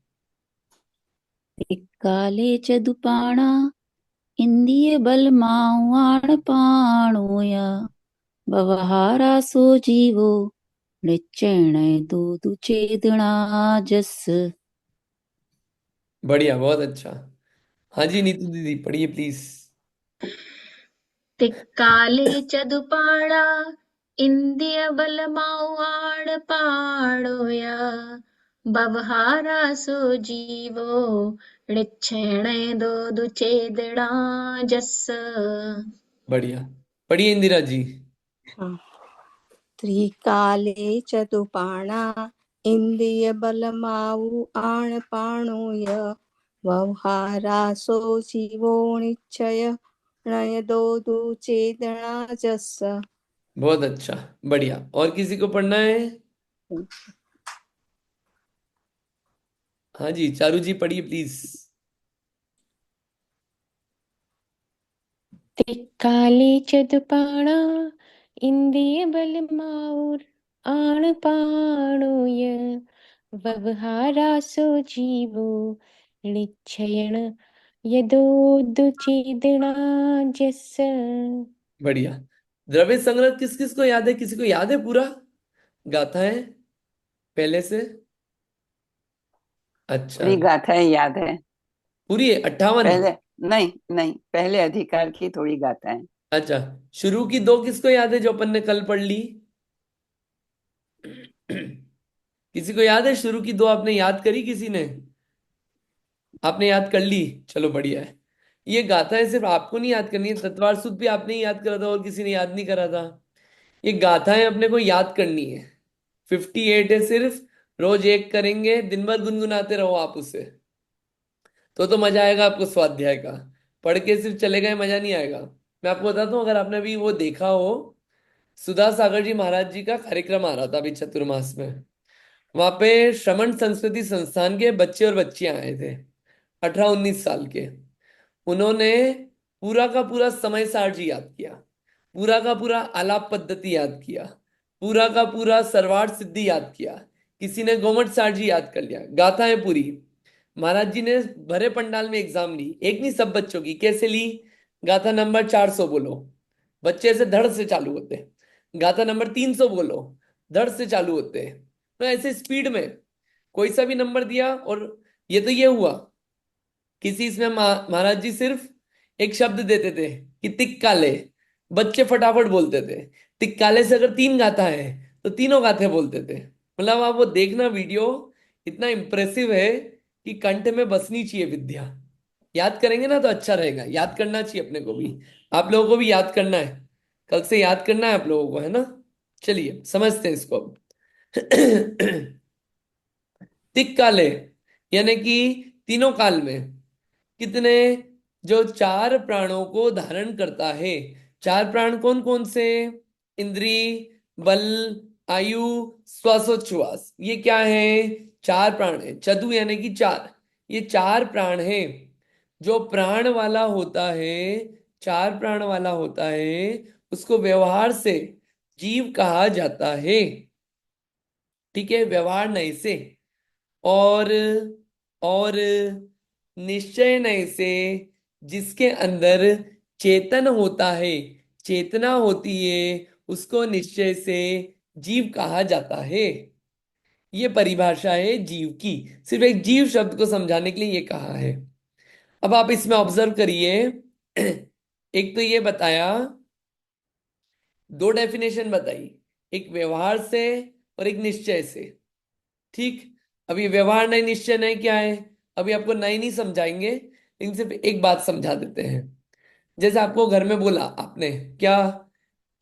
काले च दुपाणा इंद्रिय बलमावाण पाणोय व्यवहारासो जीवो निश्चयण दो दुचेदना जस। बढ़िया, बहुत अच्छा। हाँ जी नीतू दीदी पढ़िए प्लीज। तिक्काले चदुपाणा इंद्रिय बलमावाण पाणोय व्यवहारा सो जीवो निच्छेण दो दुचेदना जस। बढ़िया, पढ़िए इंदिरा जी। हाँ। त्रिकाले चतुपाणा इन्द्रियबलमावु आणपाणोय व्यवहारासो जीवो निश्चय नयदो चेदना जस। बहुत अच्छा, बढ़िया। और किसी को पढ़ना है? हाँ जी चारू जी पढ़िए प्लीज। त्रिकाले चतुर्पाणा इन्द्रियबलमाउर आणपाणोय व्यवहारासो जीवो निच्छयन यदोदुचेदना जस। बढ़िया। द्रव्य संग्रह किस किस को याद है, किसी को याद है पूरा गाथा है पहले से? अच्छा, थोड़ी गाथाएं याद है। पूरी है 58? पहले नहीं नहीं, पहले अधिकार की थोड़ी गाथाएं। अच्छा, शुरू की 2 किसको याद है जो अपन ने कल पढ़ ली? किसी को याद है? शुरू की 2 आपने याद करी किसी ने? आपने याद कर ली, चलो बढ़िया है। ये गाथाएं सिर्फ आपको नहीं याद करनी है, तत्वार सूत्र भी आपने ही याद करा था और किसी ने याद नहीं करा था। ये गाथाएं अपने को याद करनी है। 58 है सिर्फ, रोज एक करेंगे, दिन भर गुनगुनाते रहो आप उसे, तो मजा आएगा आपको स्वाध्याय का। पढ़ के सिर्फ चले गए मजा नहीं आएगा। मैं आपको बताता हूँ, अगर आपने अभी वो देखा हो, सुधा सागर जी महाराज जी का कार्यक्रम आ रहा था अभी चतुर्मास में, वहां पे श्रमण संस्कृति संस्थान के बच्चे और बच्चियां आए थे, 18-19 साल के। उन्होंने पूरा का पूरा समय सारजी याद किया, पूरा का पूरा आलाप पद्धति याद किया, पूरा का पूरा सरवार सिद्धि याद किया, किसी ने गोमट सारजी याद कर लिया, गाथाएं पूरी। महाराज जी ने भरे पंडाल में एग्जाम ली, एक नहीं सब बच्चों की। कैसे ली? गाथा नंबर 400 बोलो, बच्चे से धड़ से चालू होते। गाथा नंबर 300 बोलो, धड़ से चालू होते। तो ऐसे स्पीड में कोई सा भी नंबर दिया। और ये हुआ किसी इसमें महाराज जी सिर्फ एक शब्द देते थे कि तिक्काले, बच्चे फटाफट बोलते थे। तिक्काले से अगर 3 गाथा है तो तीनों गाथे बोलते थे। मतलब आप वो देखना वीडियो, इतना इंप्रेसिव है कि कंठ में बसनी चाहिए विद्या। याद करेंगे ना तो अच्छा रहेगा, याद करना चाहिए अपने को भी, आप लोगों को भी याद करना है, कल से याद करना है आप लोगों को, है ना। चलिए समझते हैं इसको अब। तिक्काले यानी कि तीनों काल में कितने, जो 4 प्राणों को धारण करता है। 4 प्राण कौन कौन से? इंद्री, बल, आयु, श्वासोच्छ्वास, ये क्या है? 4 प्राण है। चतु यानी कि 4, ये 4 प्राण है। जो प्राण वाला होता है, 4 प्राण वाला होता है, उसको व्यवहार से जीव कहा जाता है। ठीक है, व्यवहार नहीं से। और और निश्चय नहीं से, जिसके अंदर चेतन होता है, चेतना होती है, उसको निश्चय से जीव कहा जाता है। ये परिभाषा है जीव की, सिर्फ एक जीव शब्द को समझाने के लिए ये कहा है। अब आप इसमें ऑब्जर्व करिए, एक तो ये बताया, 2 डेफिनेशन बताई, एक व्यवहार से और एक निश्चय से। ठीक, अभी व्यवहार नहीं निश्चय नहीं क्या है, अभी आपको नहीं समझाएंगे, लेकिन सिर्फ एक बात समझा देते हैं। जैसे आपको घर में बोला आपने क्या,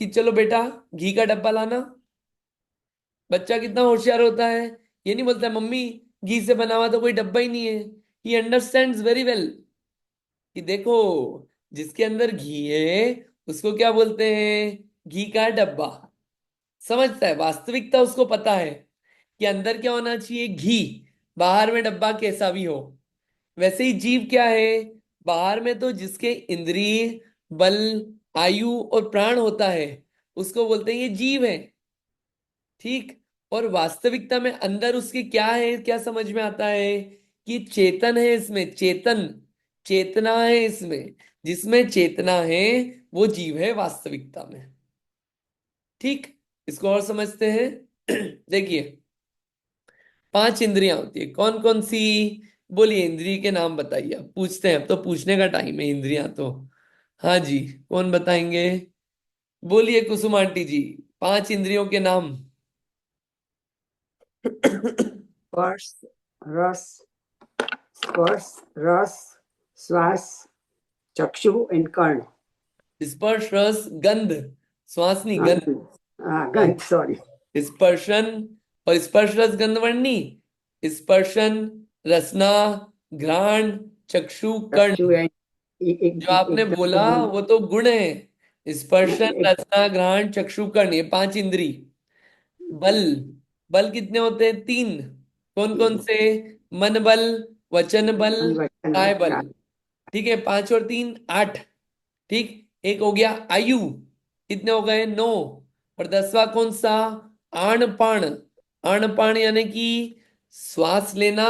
कि चलो बेटा घी का डब्बा लाना। बच्चा कितना होशियार होता है, ये नहीं बोलता मम्मी घी से बना हुआ तो कोई डब्बा ही नहीं है। ही अंडरस्टैंड्स वेरी वेल कि देखो, जिसके अंदर घी है उसको क्या बोलते हैं? घी का डब्बा। समझता है, वास्तविकता उसको पता है कि अंदर क्या होना चाहिए, घी, बाहर में डब्बा कैसा भी हो। वैसे ही जीव क्या है, बाहर में तो जिसके इंद्रिय, बल, आयु और प्राण होता है उसको बोलते हैं ये जीव है। ठीक, और वास्तविकता में अंदर उसके क्या है, क्या समझ में आता है कि चेतन है, इसमें चेतन, चेतना है इसमें, जिसमें चेतना है वो जीव है वास्तविकता में। ठीक, इसको और समझते हैं। देखिए 5 इंद्रियां होती है, कौन कौन सी? बोलिए इंद्रिय के नाम बताइए। अब पूछते हैं, अब तो पूछने का टाइम है, इंद्रियां तो। हाँ जी, कौन बताएंगे? बोलिए कुसुम आंटी जी, 5 इंद्रियों के नाम। स्पर्श, रस, स्पर्श, रस, श्वास, चक्षु एंड कर्ण। स्पर्श, रस, गंध, श्वास नहीं, गंध। गंध, सॉरी। स्पर्शन और स्पर्श रस गंध वर्णी, स्पर्शन, रसना, घ्राण, चक्षु, कर्ण। चक्षु एंड जो आपने बोला वो तो गुण है, स्पर्शन, रसना, घ्राण, चक्षु, कर्ण, ये 5 इंद्री। बल, बल कितने होते हैं? 3। कौन कौन से? मन बल, वचन बल, काय बल। ठीक है, 5 और 3 8। ठीक, एक हो गया आयु, कितने हो गए? 9। और 10वां कौन सा? आण पाण। आण पाण यानी कि श्वास लेना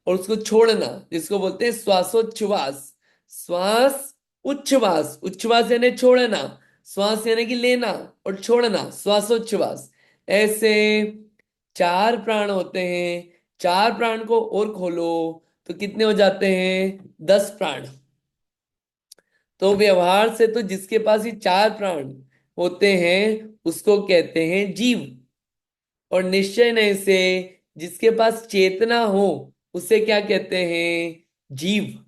और उसको छोड़ना, जिसको बोलते हैं श्वासोच्छ्वास। श्वास, उच्छ्वास, उच्छ्वास यानी छोड़ना, श्वास यानी कि लेना और छोड़ना, श्वासोच्छ्वास। ऐसे 4 प्राण होते हैं। 4 प्राण को और खोलो तो कितने हो जाते हैं? 10 प्राण। तो व्यवहार से तो जिसके पास ये 4 प्राण होते हैं उसको कहते हैं जीव। और निश्चय नहीं से जिसके पास चेतना हो उसे क्या कहते हैं? जीव।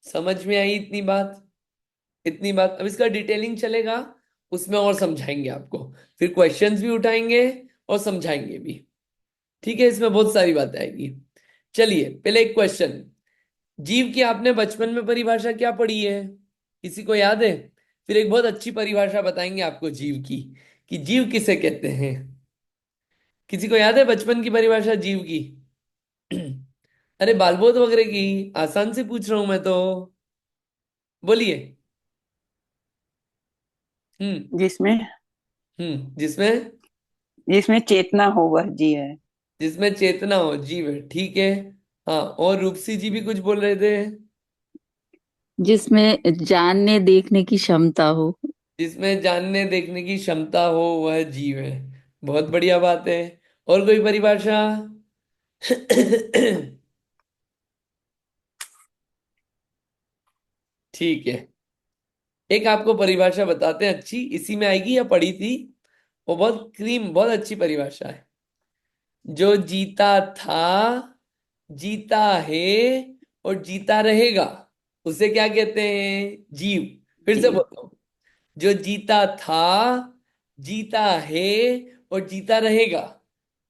समझ में आई इतनी बात? इतनी बात। अब इसका डिटेलिंग चलेगा, उसमें और समझाएंगे आपको, फिर क्वेश्चंस भी उठाएंगे और समझाएंगे भी। ठीक है, इसमें बहुत सारी बातें आएगी। चलिए पहले एक क्वेश्चन, जीव की आपने बचपन में परिभाषा क्या पढ़ी है? किसी को याद है? फिर एक बहुत अच्छी परिभाषा बताएंगे आपको जीव की, कि जीव किसे कहते हैं। किसी को याद है बचपन की परिभाषा जीव की? अरे बालबोध वगैरह की, आसान से पूछ रहा हूं मैं तो, बोलिए। हम्म। जिसमें जिसमें जिसमें चेतना हो वह जी है। जिसमें चेतना हो जीव है, ठीक है। हाँ, और रूपसी जी भी कुछ बोल रहे थे। जिसमें जानने देखने की क्षमता हो। जिसमें जानने देखने की क्षमता हो वह जीव है। बहुत बढ़िया बात है। और कोई परिभाषा? ठीक है, एक आपको परिभाषा बताते हैं, अच्छी इसी में आएगी या पढ़ी थी, वो बहुत क्रीम, बहुत अच्छी परिभाषा है। जो जीता था, जीता है और जीता रहेगा, उसे क्या कहते हैं? जीव। फिर से जी। बोलता हूं, जो जीता था, जीता है और जीता रहेगा,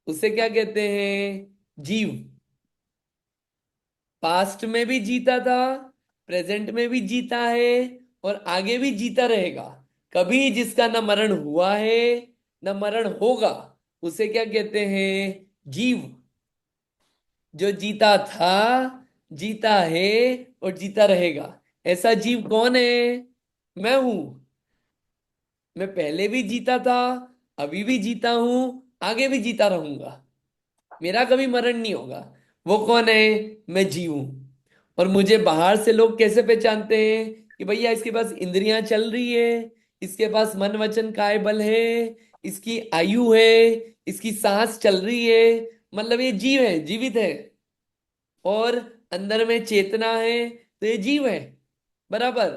उसे क्या कहते हैं? जीव। पास्ट में भी जीता था, प्रेजेंट में भी जीता है और आगे भी जीता रहेगा। कभी जिसका न मरण हुआ है न मरण होगा, उसे क्या कहते हैं? जीव। जो जीता था, जीता है और जीता रहेगा, ऐसा जीव कौन है? मैं हूं। मैं पहले भी जीता था, अभी भी जीता हूं, आगे भी जीता रहूंगा। मेरा कभी मरण नहीं होगा। वो कौन है? मैं जीव हूं। और मुझे बाहर से लोग कैसे पहचानते हैं कि भैया इसके पास इंद्रियां चल रही है, इसके पास मन वचन काय बल है, इसकी आयु है, इसकी सांस चल रही है, मतलब ये जीव है, जीवित है। और अंदर में चेतना है, तो ये जीव है, बराबर।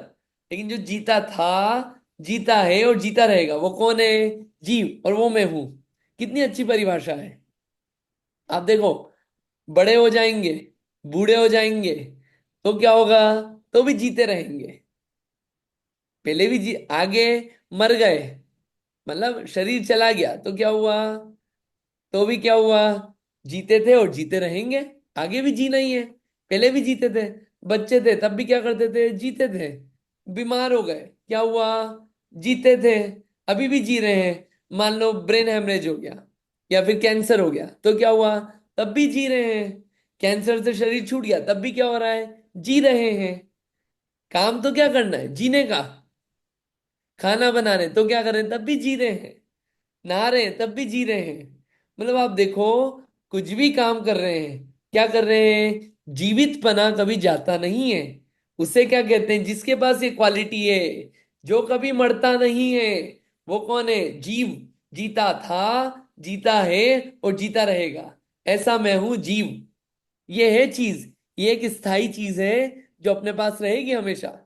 लेकिन जो जीता था, जीता है और जीता रहेगा, वो कौन है? जीव। और वो मैं हूं। कितनी अच्छी परिभाषा है। आप देखो, बड़े हो जाएंगे, बूढ़े हो जाएंगे, तो क्या होगा? तो भी जीते रहेंगे। पहले भी आगे मर गए, मतलब शरीर चला गया, तो क्या हुआ? तो भी क्या हुआ? जीते थे और जीते रहेंगे। आगे भी जीना ही है। पहले भी जीते थे, बच्चे थे तब भी क्या करते थे? जीते थे। बीमार हो गए, क्या हुआ? जीते थे। अभी भी जी रहे हैं। मान लो ब्रेन हेमरेज हो गया या फिर कैंसर हो गया, तो क्या हुआ? तब भी जी रहे हैं। कैंसर से शरीर छूट गया, तब भी क्या हो रहा है? जी रहे हैं। काम तो क्या करना है? जीने का। खाना बना रहे तो क्या कर रहे हैं? तब भी जी रहे हैं। नहा रहे हैं तब भी जी रहे हैं। मतलब आप देखो, कुछ भी काम कर रहे हैं, क्या कर रहे हैं? जीवित पना कभी जाता नहीं है। उसे क्या कहते हैं? जिसके पास ये क्वालिटी है, जो कभी मरता नहीं है, वो कौन है? जीव। जीता था, जीता है और जीता रहेगा, ऐसा मैं हूं, जीव। ये है चीज, ये एक स्थायी चीज है, जो अपने पास रहेगी हमेशा।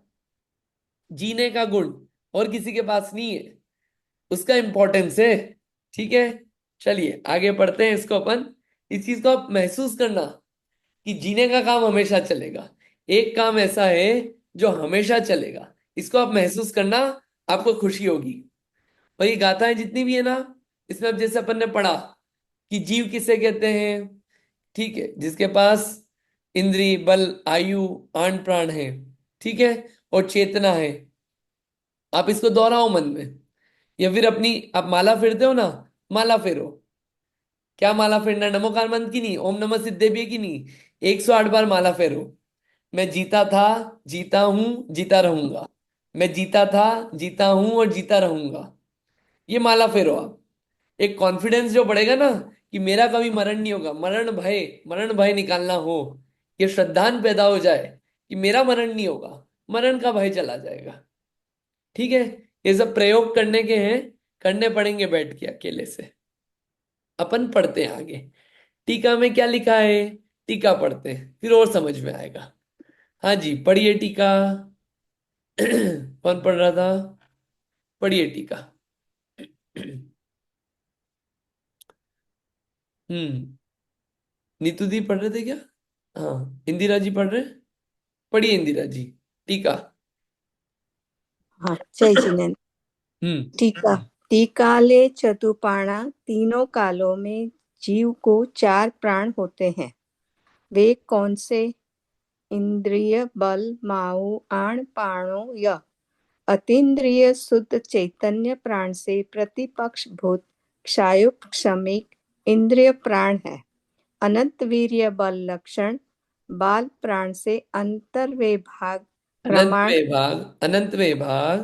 जीने का गुण और किसी के पास नहीं है, उसका इंपॉर्टेंस है। ठीक है, चलिए आगे बढ़ते हैं इसको अपन। इस चीज को आप महसूस करना कि जीने का काम हमेशा चलेगा। एक काम ऐसा है जो हमेशा चलेगा, इसको आप महसूस करना, आपको खुशी होगी। और ये गाथाएं जितनी भी है ना, इसमें अब जैसे अपन ने पढ़ा कि जीव किसे कहते हैं, ठीक है, जिसके पास इंद्री बल आयु आन प्राण है, ठीक है, और चेतना है। आप इसको दोहराओ मन में, या फिर अपनी आप माला फेरते हो ना, माला फेरो। क्या माला फेरना है? नमोकार मंत्र की नहीं, ओम नमः सिद्धेभ्य की नहीं, 108 बार माला फेरो। मैं जीता था, जीता हूं, जीता रहूंगा। मैं जीता था, जीता हूं और जीता रहूंगा। ये माला फेरो आप। एक कॉन्फिडेंस जो बढ़ेगा ना, कि मेरा कभी मरण नहीं होगा, मरण भय निकालना हो, ये श्रद्धान पैदा हो जाए कि मेरा मरण नहीं होगा, मरण का भय चला जाएगा। ठीक है, ये सब प्रयोग करने के हैं, करने पड़ेंगे बैठ के अकेले से। अपन पढ़ते हैं आगे, टीका में क्या लिखा है, टीका पढ़ते हैं फिर और समझ में आएगा। हाँ जी, पढ़िए टीका। कौन पढ़ रहा था? पढ़िए टीका। हम्म। नीतू दी पढ़ रहे थे क्या? हाँ, इंदिरा जी पढ़ रहे हैं? पढ़िए इंदिरा जी टीका। हाँ जय जिनेन्द्र। हम्म। टीका। टीकाले चतुपाणा, तीनों कालों में जीव को 4 प्राण होते हैं। वे कौन से? इंद्रिय बल माऊ आण पाणो य। अतीन्द्रिय शुद्ध चैतन्य प्राण से प्रतिपक्ष भूत क्षायुप क्षमिक इंद्रिय प्राण है। अनंत वीर्य बल लक्षण बाल प्राण से अंतर्विभाग अनंत प्रमाण। विभाग, अनंत विभाग।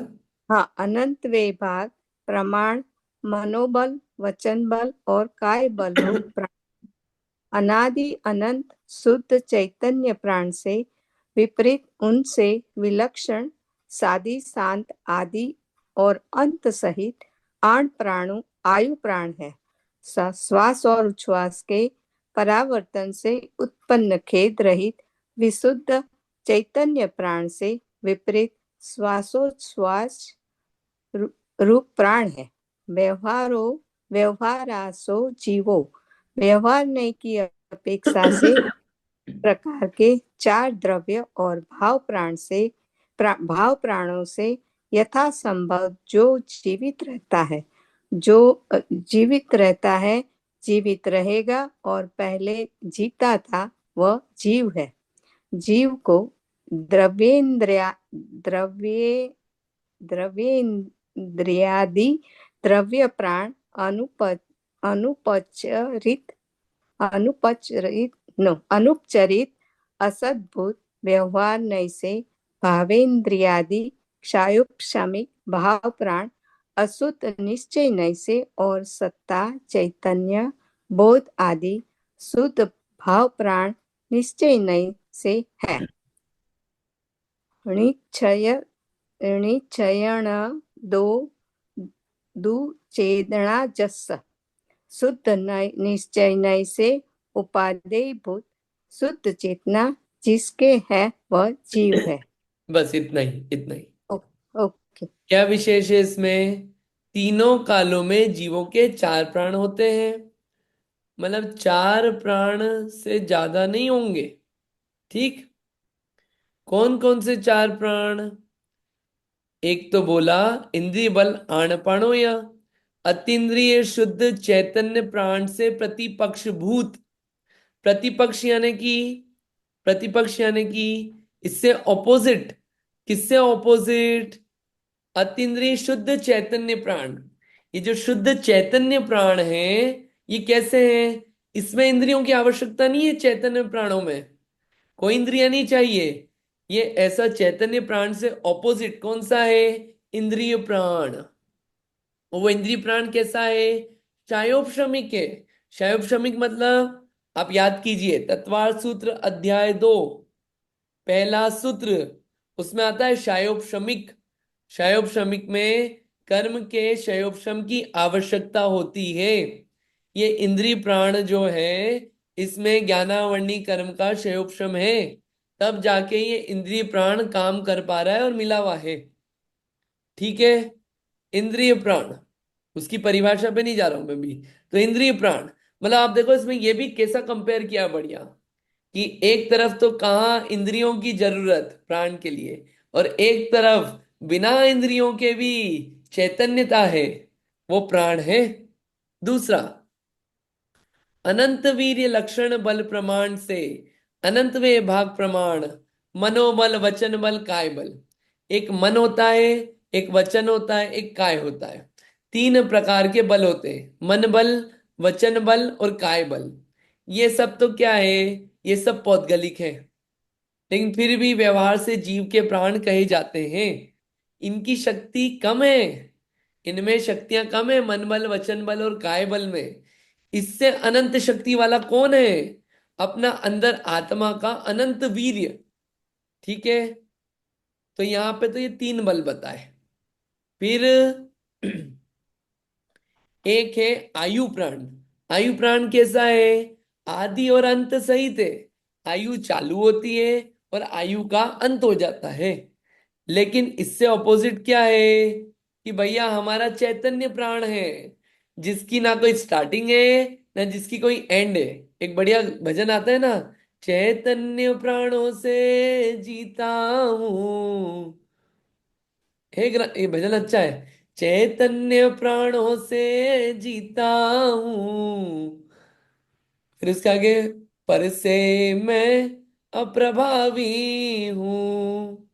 हाँ, अनंत विभाग प्रमाण मनोबल वचन बल और काय बल रूप प्राण। अनादि अनंत शुद्ध चैतन्य प्राण से विपरीत उनसे विलक्षण सादि शांत आदि और अंत सहित 8 प्राणों आयु प्राण है। श्वास और उच्छ्वास के परावर्तन से उत्पन्न खेद रहित विशुद्ध चैतन्य प्राण से विपरीत श्वासोच्छ्वास रूप प्राण है। व्यवहारासो जीवो व्यवहार की अपेक्षा से प्रकार के 4 द्रव्य और भाव भाव प्राणों से यथासंभव जो जीवित रहता है, जीवित रहेगा और पहले जीता था वह जीव है। जीव को द्रव्येन्द्रियादि द्रव्य प्राण अनुपचरित अनुपचरित असद्भुत व्यवहार नैसे भावेन्द्रियादि क्षायुक्षमिक भाव प्राण अशुद्ध निश्चय नैसे और सत्ता चैतन्य बोध आदि शुद्ध भाव प्राण निश्चय नय से है। निश्चयण दो चेदना जस शुद्ध निश्चय नय से उपादेय भूत शुद्ध चेतना जिसके है वह जीव है। बस इतना ही, इतना ही। ओके। क्या विशेष है इसमें? तीनों कालों में जीवों के 4 प्राण होते हैं, मतलब 4 प्राण से ज्यादा नहीं होंगे। ठीक। कौन कौन से 4 प्राण? एक तो बोला इंद्रिय बल आणपाणो या अतीन्द्रिय शुद्ध चैतन्य प्राण से प्रतिपक्ष भूत। प्रतिपक्ष यानी कि इससे ऑपोजिट। किससे ऑपोजिट? अतीन्द्रिय शुद्ध चैतन्य प्राण। ये जो शुद्ध चैतन्य प्राण है ये कैसे हैं? इसमें इंद्रियों की आवश्यकता नहीं है। चैतन्य प्राणों में कोई इंद्रिया नहीं चाहिए। ये ऐसा चैतन्य प्राण से ऑपोजिट कौन सा है? इंद्रिय प्राण। वो इंद्रिय प्राण कैसा है? शायोपशमिक है। शायोपशमिक मतलब आप याद कीजिए तत्वार्थ सूत्र अध्याय 2 पहला सूत्र, उसमें आता है शायोपशमिक। शायोपशमिक में कर्म के क्षयोपशम की आवश्यकता होती है। ये इंद्रिय प्राण जो है इसमें ज्ञानावरणी कर्म का क्षयोपशम है, तब जाके ये इंद्रिय प्राण काम कर पा रहा है और मिला हुआ है। ठीक है। इंद्रिय प्राण, उसकी परिभाषा पे नहीं जा रहा हूं मैं भी। तो इंद्रिय प्राण मतलब आप देखो इसमें ये भी कैसा कंपेयर किया बढ़िया, कि एक तरफ तो कहाँ इंद्रियों की जरूरत प्राण के लिए, और एक तरफ बिना इंद्रियों के भी चैतन्यता है, वो प्राण है। दूसरा, अनंत वीर्य लक्षण बल प्रमाण से अनंत वे भाग प्रमाण मनोबल वचन बल काय बल। एक मन होता है, एक वचन होता है, एक काय होता है। 3 प्रकार के बल होते हैं, मन बल, वचन बल और काय बल। ये सब तो क्या है? ये सब पौद्गलिक है, लेकिन फिर भी व्यवहार से जीव के प्राण कहे जाते हैं। इनकी शक्ति कम है, इनमें शक्तियां कम है, मन बल वचन बल और काय बल में। इससे अनंत शक्ति वाला कौन है? अपना अंदर आत्मा का अनंत वीर्य। ठीक है। तो यहां पे तो ये 3 बल बताए। फिर एक है आयु प्राण। आयु प्राण कैसा है? आदि और अंत सहित है। आयु चालू होती है और आयु का अंत हो जाता है। लेकिन इससे ऑपोजिट क्या है? कि भैया हमारा चैतन्य प्राण है, जिसकी ना कोई स्टार्टिंग है ना जिसकी कोई एंड है। एक बढ़िया भजन आता है ना, चैतन्य प्राणों से जीता हूँ। ये भजन अच्छा है। चैतन्य प्राणों से जीता हूँ। फिर उसके आगे, पर से मैं अप्रभावी हूँ।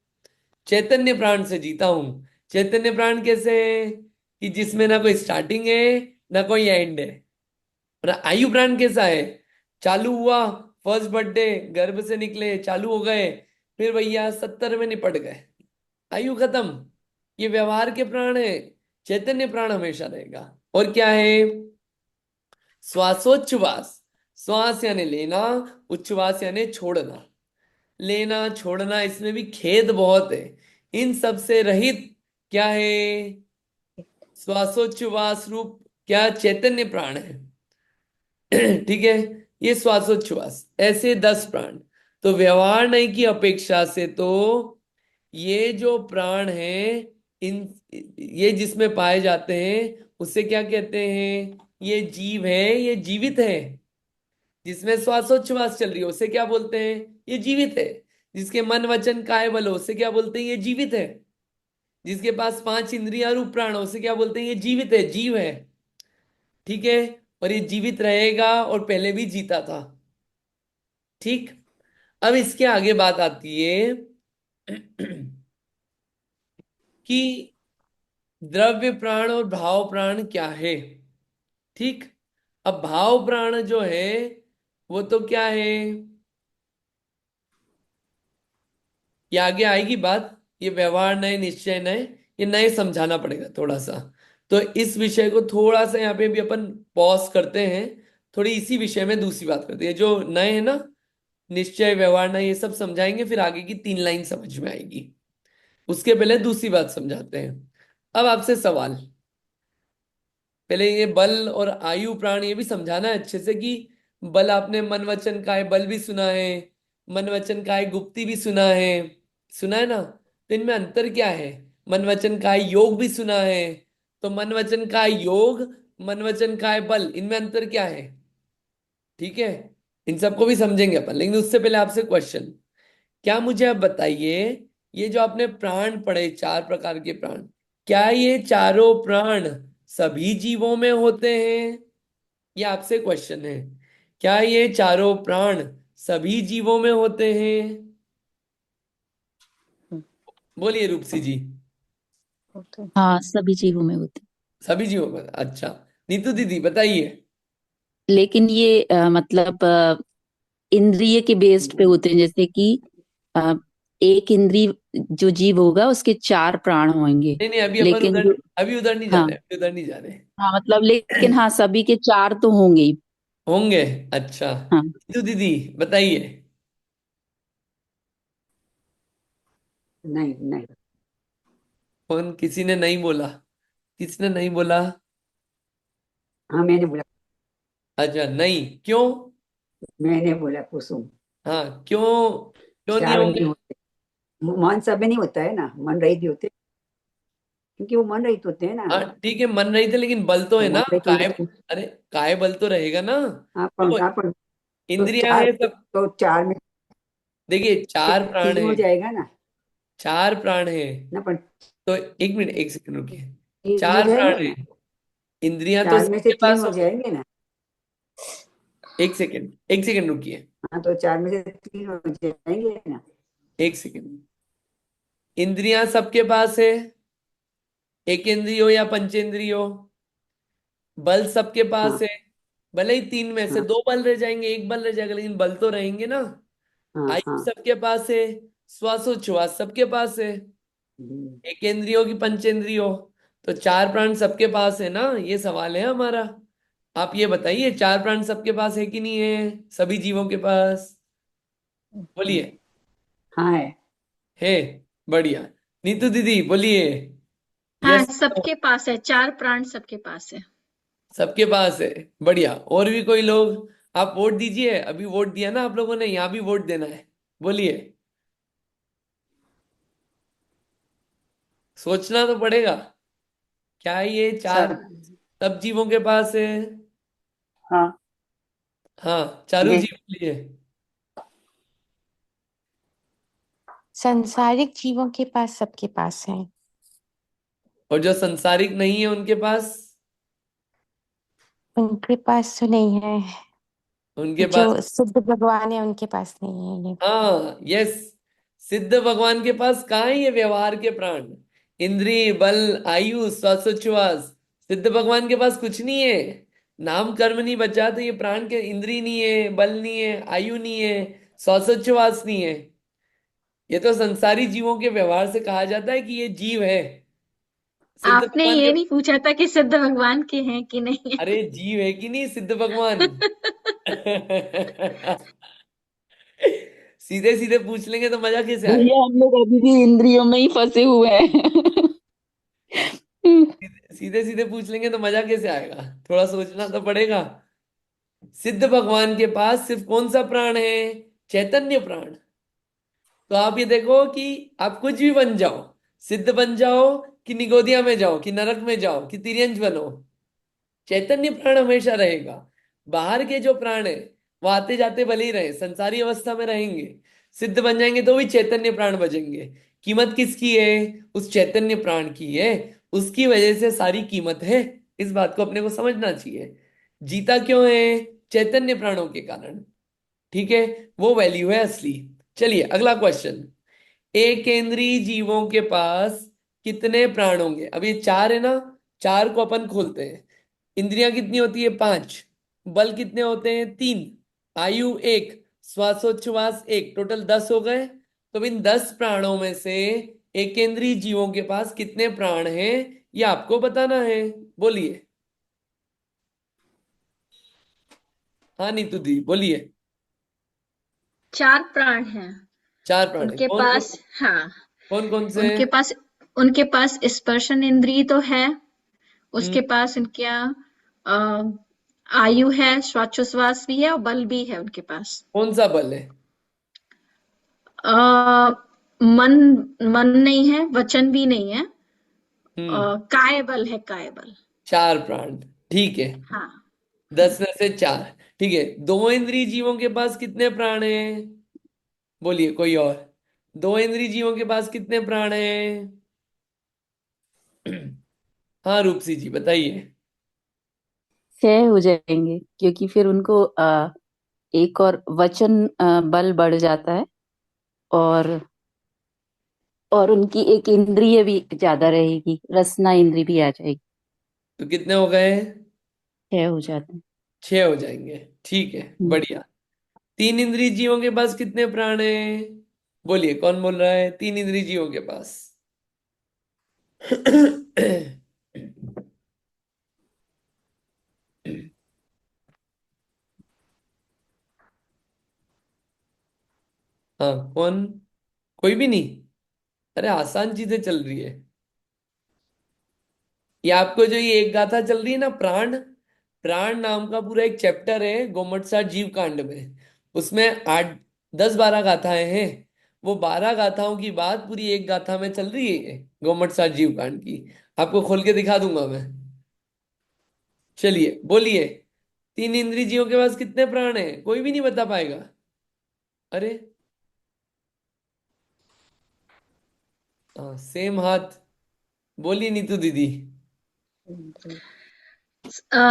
चैतन्य प्राण से जीता हूँ। चैतन्य प्राण कैसे है? कि जिसमें ना कोई स्टार्टिंग है ना कोई एंड है। और आयु प्राण कैसा है? चालू हुआ, फर्स्ट बर्थडे, गर्भ से निकले, चालू हो गए, फिर भैया 70 में निपट गए, आयु खत्म। ये व्यवहार के प्राण है। चैतन्य प्राण हमेशा रहेगा। और क्या है? श्वासोच्छ्वास। श्वास यानी लेना, उच्छ्वास यानी छोड़ना। लेना छोड़ना, इसमें भी खेद बहुत है। इन सब से रहित क्या है? श्वासोच्छ्वास रूप क्या? चैतन्य प्राण है। ठीक है। ये श्वासोच्छ्वास, ऐसे 10 प्राण। तो व्यवहार नहीं की अपेक्षा से तो ये जो प्राण है, इन ये जिसमें पाए जाते हैं उससे क्या कहते हैं? ये जीव है, ये जीवित है। जिसमें श्वासोच्छ्वास चल रही है उसे क्या बोलते हैं? ये जीवित है। जिसके मन वचन काय बल हो उसे क्या बोलते हैं? ये जीवित है। जिसके पास 5 इंद्रियां रूप प्राण हो उसे क्या बोलते हैं? ये जीवित है, जीव है। ठीक है। और ये जीवित रहेगा और पहले भी जीता था। ठीक। अब इसके आगे बात आती है कि द्रव्य प्राण और भाव प्राण क्या है। ठीक। अब भाव प्राण जो है वो तो क्या है? ये आगे आएगी बात। ये व्यवहार नए, निश्चय नए, ये नए समझाना पड़ेगा थोड़ा सा। तो इस विषय को थोड़ा सा यहाँ पे भी अपन पॉज करते हैं। थोड़ी इसी विषय में दूसरी बात करते हैं। जो नए है ना, निश्चय, व्यवहार नए, ये सब समझाएंगे, फिर आगे की 3 लाइन समझ में आएगी। उसके पहले दूसरी बात समझाते हैं। अब आपसे सवाल, पहले ये बल और आयु प्राण ये भी समझाना है अच्छे से कि बल आपने मन वचन काय बल भी सुना है, मन वचन काय गुप्ती भी सुना है ना? तो इनमें अंतर क्या है? मन वचन काय योग भी सुना है। तो मन वचन काय योग, मन वचन काय बल, इनमें अंतर क्या है? ठीक है। इन सबको भी समझेंगे अपन, लेकिन उससे पहले आपसे क्वेश्चन, क्या मुझे आप बताइए, ये जो आपने प्राण पढ़े, 4 प्रकार के प्राण, क्या ये चारों प्राण सभी जीवों में होते हैं? ये आपसे क्वेश्चन है। क्या ये चारों प्राण सभी जीवों में होते हैं? बोलिए रूपसी जी। होते हैं। हाँ, सभी जीवों में होते सभी जीवों में, अच्छा। नीतू दीदी बताइए। हैं। लेकिन ये मतलब इंद्रिय के बेस्ड पे होते हैं, जैसे कि अ, एक इंद्रिय जो जीव होगा उसके 4 प्राण होंगे। नहीं नहीं, अभी अपन लेकिन उधर, जो अभी उधर नहीं जा हाँ रहे, अभी उधर नहीं जा रहे। हाँ मतलब लेकिन हाँ, सभी के 4 तो होंगे ही। होंगे, अच्छा। हाँ, नीतू दीदी बताइए। नहीं नहीं। कौन, किसी ने नहीं बोला? किसने नहीं बोला? हाँ मैंने बोला, अच्छा, नहीं, क्यों? मैंने बोला कुसुम। हाँ, क्यों? क्यों नहीं चार नहीं होंगे? होते, मन सब में नहीं होता है ना, मन रहित ही होते, क्योंकि वो मन रहित होते हैं ना। हाँ ठीक है, मन रही थे, लेकिन बल तो तो है मन ना, रहित काय। होंगे अरे, काय बल तो रहेगा ना। तो आप तो इंद्रियां चार, है सब। तो चार में देखिए, से 4 प्राण 3 है। हो जाएगा ना। 4 प्राण है। ना पर तो एक मिनट, एक सेकंड रुकिए। 3 हो 4 जाएंगे प्राण है। ना, इंद्रियां तो 4 में से सबके 3 पास हो होंगे। जाएंगे ना। एक सेकंड, एक सेकंड रुकिए। हाँ तो 4 में से 3 हो जाएंगे ना। एक सेकंड। इंद्रियां सबके पास है, एक इंद्रिय हो या पंचेंद्रिय हो। बल सबके पास हाँ है। भले ही 3 में से हाँ 2 बल रह जाएंगे, 1 बल रह जाएगा, लेकिन बल तो रहेंगे ना। हाँ आयु हाँ। सबके पास है। श्वासोच्छ्वास सबके पास है। हम्म, एक इंद्रियो की पंचेंद्रियो। तो 4 प्राण सबके पास है ना, ये सवाल है हमारा। आप ये बताइए, 4 प्राण सबके पास है कि नहीं है? सभी जीवों के पास? बोलिए। हाँ है। है। बढ़िया। नीतू दीदी बोलिए। हाँ, यस। सबके पास है, 4 प्राण सबके पास है। सबके पास है। बढ़िया। और भी कोई लोग? आप वोट दीजिए, अभी वोट दिया ना आप लोगों ने, यहाँ भी वोट देना है। बोलिए। सोचना तो पड़ेगा। क्या ये 4 सब। सब जीवों के पास है? हाँ हाँ, चारों ये जीव के लिए। संसारिक जीवों के पास सबके पास है। और जो संसारिक नहीं है उनके पास? उनके पास तो नहीं है। उनके जो पास, सिद्ध भगवान है उनके पास नहीं है ये। हाँ, यस, सिद्ध भगवान के पास कहाँ है ये व्यवहार के प्राण? इंद्रिय, बल, आयु, श्वासोच्छ्वास। सिद्ध भगवान के पास कुछ नहीं है। नाम कर्म नहीं बचा तो ये प्राण के इंद्रिय नहीं है, बल नहीं है, आयु नहीं है, श्वासोच्छ्वास नहीं है। ये तो संसारी जीवों के व्यवहार से कहा जाता है कि ये जीव है। सिद्ध आपने भगवान ये के, नहीं पूछा था कि सिद्ध भगवान के हैं कि नहीं है। अरे जीव है कि नहीं सिद्ध भगवान? सीधे सीधे पूछ लेंगे तो मजा कैसे आएगा? भैया हम लोग अभी भी इंद्रियों में ही फंसे हुए हैं। सीधे सीधे पूछ लेंगे तो मजा कैसे आएगा? थोड़ा सोचना तो पड़ेगा। सिद्ध भगवान के पास सिर्फ कौन सा प्राण है? चैतन्य प्राण। तो आप ये देखो कि आप कुछ भी बन जाओ, सिद्ध बन जाओ कि निगोदिया में जाओ कि नरक में जाओ कि तिर्यंज बनो, चैतन्य प्राण हमेशा रहेगा। बाहर के जो प्राण है वो आते जाते भले ही रहे, संसारी अवस्था में रहेंगे, सिद्ध बन जाएंगे तो भी चैतन्य प्राण बचेंगे। कीमत किसकी है? उस चैतन्य प्राण की है। उसकी वजह से सारी कीमत है। इस बात को अपने को समझना चाहिए। जीता क्यों है? चैतन्य प्राणों के कारण। ठीक है, वो वैल्यू है असली। चलिए अगला क्वेश्चन। एक केंद्रीय जीवों के पास कितने प्राण होंगे? अब ये चार है ना, चार को अपन खोलते हैं। इंद्रियां कितनी होती है? 5। बल कितने होते हैं? 3। आयु 1। श्वासोच्छ्वास 1। टोटल 10 हो गए। तो इन 10 प्राणों में से एक केंद्रीय जीवों के पास कितने प्राण हैं ये आपको बताना है। बोलिए। हाँ नीतू दी बोलिए। 4 प्राण हैं 4 प्राण है। उनके पास। हाँ, कौन कौन से? उनके पास स्पर्शन इंद्रिय तो है। हम्म, उसके पास उनके अ, आयु है, श्वासोच्छ्वास भी है और बल भी है उनके पास। कौन सा बल है? अ, मन मन नहीं है, वचन भी नहीं है। हम्म, काय बल है, काय बल। 4 प्राण। ठीक है, हाँ। 10 में से 4। ठीक है, दो इंद्रिय जीवों के पास कितने प्राण हैं? बोलिए कोई और। दो इंद्रिय जीवों के पास कितने प्राण हैं? हाँ रूपसी जी बताइए। 6 हो जाएंगे क्योंकि फिर उनको एक और वचन बल बढ़ जाता है, और उनकी एक इंद्रिय भी ज्यादा रहेगी, रसना इंद्रिय भी आ जाएगी। तो कितने हो गए? 6 हो जाते हैं। 6 हो जाएंगे। ठीक है, हम्म। बढ़िया। तीन इंद्रिय जीवों के पास कितने प्राण हैं? बोलिए कौन बोल रहा है? तीन इंद्रिय जीवों के पास। हाँ कौन? कोई भी नहीं? अरे आसान चीजें चल रही है। ये आपको जो ये एक गाथा चल रही है ना, प्राण, प्राण नाम का पूरा एक चैप्टर है गोमटसार जीव कांड में। उसमें 8 10 12 गाथाएं हैं। वो 12 गाथाओं की बात पूरी एक गाथा में चल रही है गोमटसार जीव कांड की। आपको खोल के दिखा दूंगा मैं। चलिए बोलिए। तीन इंद्रिय जीवों के पास कितने प्राण हैं? कोई भी नहीं बता पाएगा। अरे हाँ, सेम हाथ। बोलिए नीतू दीदी।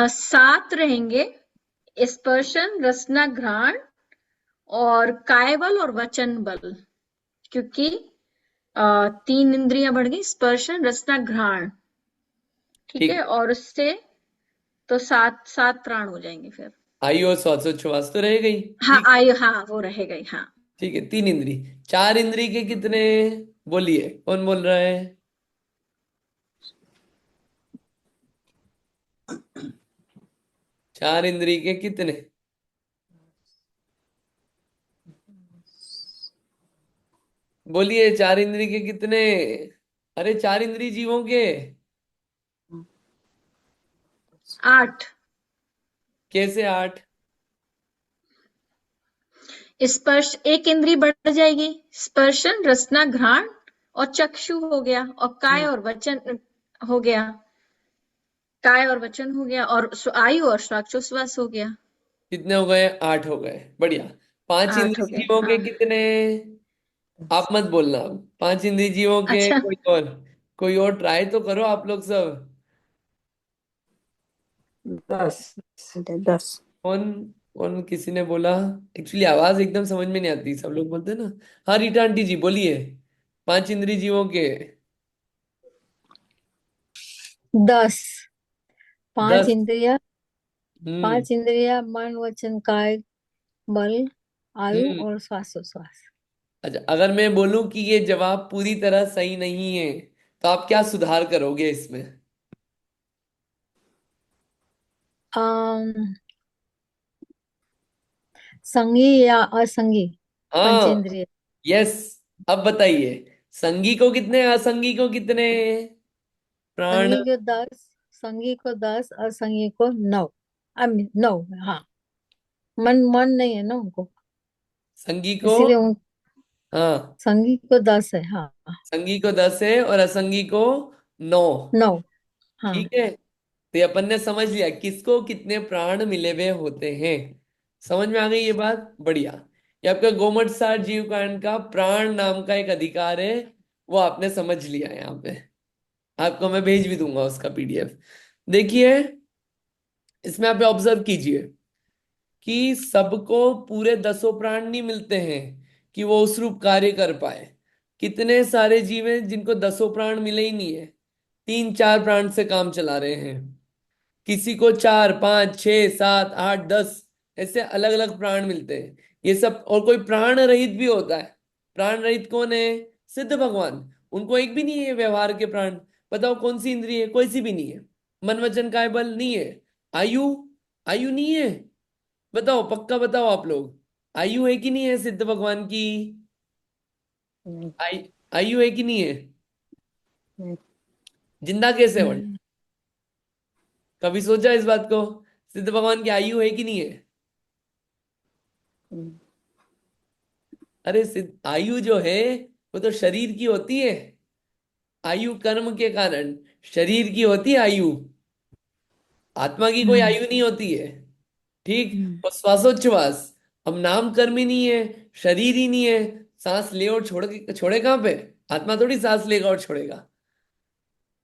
7 रहेंगे। स्पर्शन, रसना, घ्राण और काय बल और वचन बल। क्योंकि 3 इंद्रियां बढ़ गई, स्पर्शन, रसना, घ्राण। ठीक ठीक है, है, और उससे तो 7 प्राण हो जाएंगे फिर। आयु और श्वासोच्छ्वास तो रह गई। हाँ, ठीक। आयु, हाँ वो रहेगा ही। हाँ। ठीक है, तीन इंद्री। चार इंद्री के कितने? बोलिए कौन बोल रहा है? चार इंद्री के कितने? बोलिए चार इंद्री के कितने? अरे चार इंद्री जीवों के 8। कैसे 8? स्पर्श, एक इंद्री बढ़ जाएगी। स्पर्शन, रसना, घ्राण और चक्षु हो गया, और काय और वचन हो गया। काय और वचन हो गया, और आयु और श्वासोच्छ्वास हो गया। कितने हो गए? 8 हो गए। बढ़िया। पांच 8 हो इंद्री गए। जीवों के हाँ। कितने? आप मत बोलना अब। पांच इंद्रिय जीवों के अच्छा, कोई और ट्राई तो करो आप लोग सब। 10। 10। कौन कौन किसी ने बोला? एक्चुअली आवाज एकदम समझ में नहीं आती, सब लोग बोलते हैं ना। हाँ, रीटा आंटी जी बोलिए। पांच इंद्रिय जीवों के 10। पांच 10। इंद्रिया, हम्म। 5 इंद्रिया मन वचन काय बल आयु हम्म। और श्वासोश्वास। अच्छा, अगर मैं बोलूं कि ये जवाब पूरी तरह सही नहीं है, तो आप क्या सुधार करोगे इसमें? अम संगी या असंगी हाँ। पंचेंद्रिय। यस। अब बताइए, संगी को कितने, असंगी को कितने प्राण? संगी को 10, संगी को 10, असंगी को 9। I mean 9। हाँ, मन मन नहीं है ना उनको, संगी को, इसीलिए उन हाँ, संगी को 10 है। हाँ, संगी को 10 है और असंगी को 9। 9। हाँ। ठीक है, तो ये अपन ने समझ लिया किसको कितने प्राण मिले हुए होते हैं। समझ में आ गई ये बात? बढ़िया। ये आपका गोमट सार जीवकांड का प्राण नाम का एक अधिकार है, वो आपने समझ लिया यहाँ पे। आपको मैं भेज भी दूंगा उसका पीडीएफ। देखिए, इसमें आप ऑब्जर्व कीजिए कि सबको पूरे 10 प्राण नहीं मिलते हैं कि वो उस रूप कार्य कर पाए। कितने सारे जीव हैं जिनको 10 प्राण मिले ही नहीं है, 3 4 प्राण से काम चला रहे हैं। किसी को 4 5 6 7 8 10 ऐसे अलग अलग प्राण मिलते हैं। ये सब, और कोई प्राण रहित भी होता है। प्राण रहित कौन है? सिद्ध भगवान। उनको एक भी नहीं है व्यवहार के प्राण। बताओ कौन सी इंद्रिय है? कोई सी भी नहीं है। मन वचन काय बल नहीं है। आयु, आयु नहीं है। बताओ, पक्का बताओ आप लोग, आयु है कि नहीं है सिद्ध भगवान की? आयु, आयु है कि नहीं है? जिंदा कैसे हो? हम्म। कभी सोचा इस बात को? सिद्ध भगवान की आयु है कि नहीं है? अरे सिद्ध आयु जो है, वो तो शरीर की होती है। आयु कर्म के कारण शरीर की होती है आयु। आत्मा की कोई हम्म। आयु नहीं होती है। हम्म। ठीक। और श्वासोच्छ्वास, अब नाम कर्म ही नहीं है, शरीर ही नहीं है। सांस ले और छोड़ के छोड़े कहाँ पे? आत्मा थोड़ी सांस लेगा और छोड़ेगा।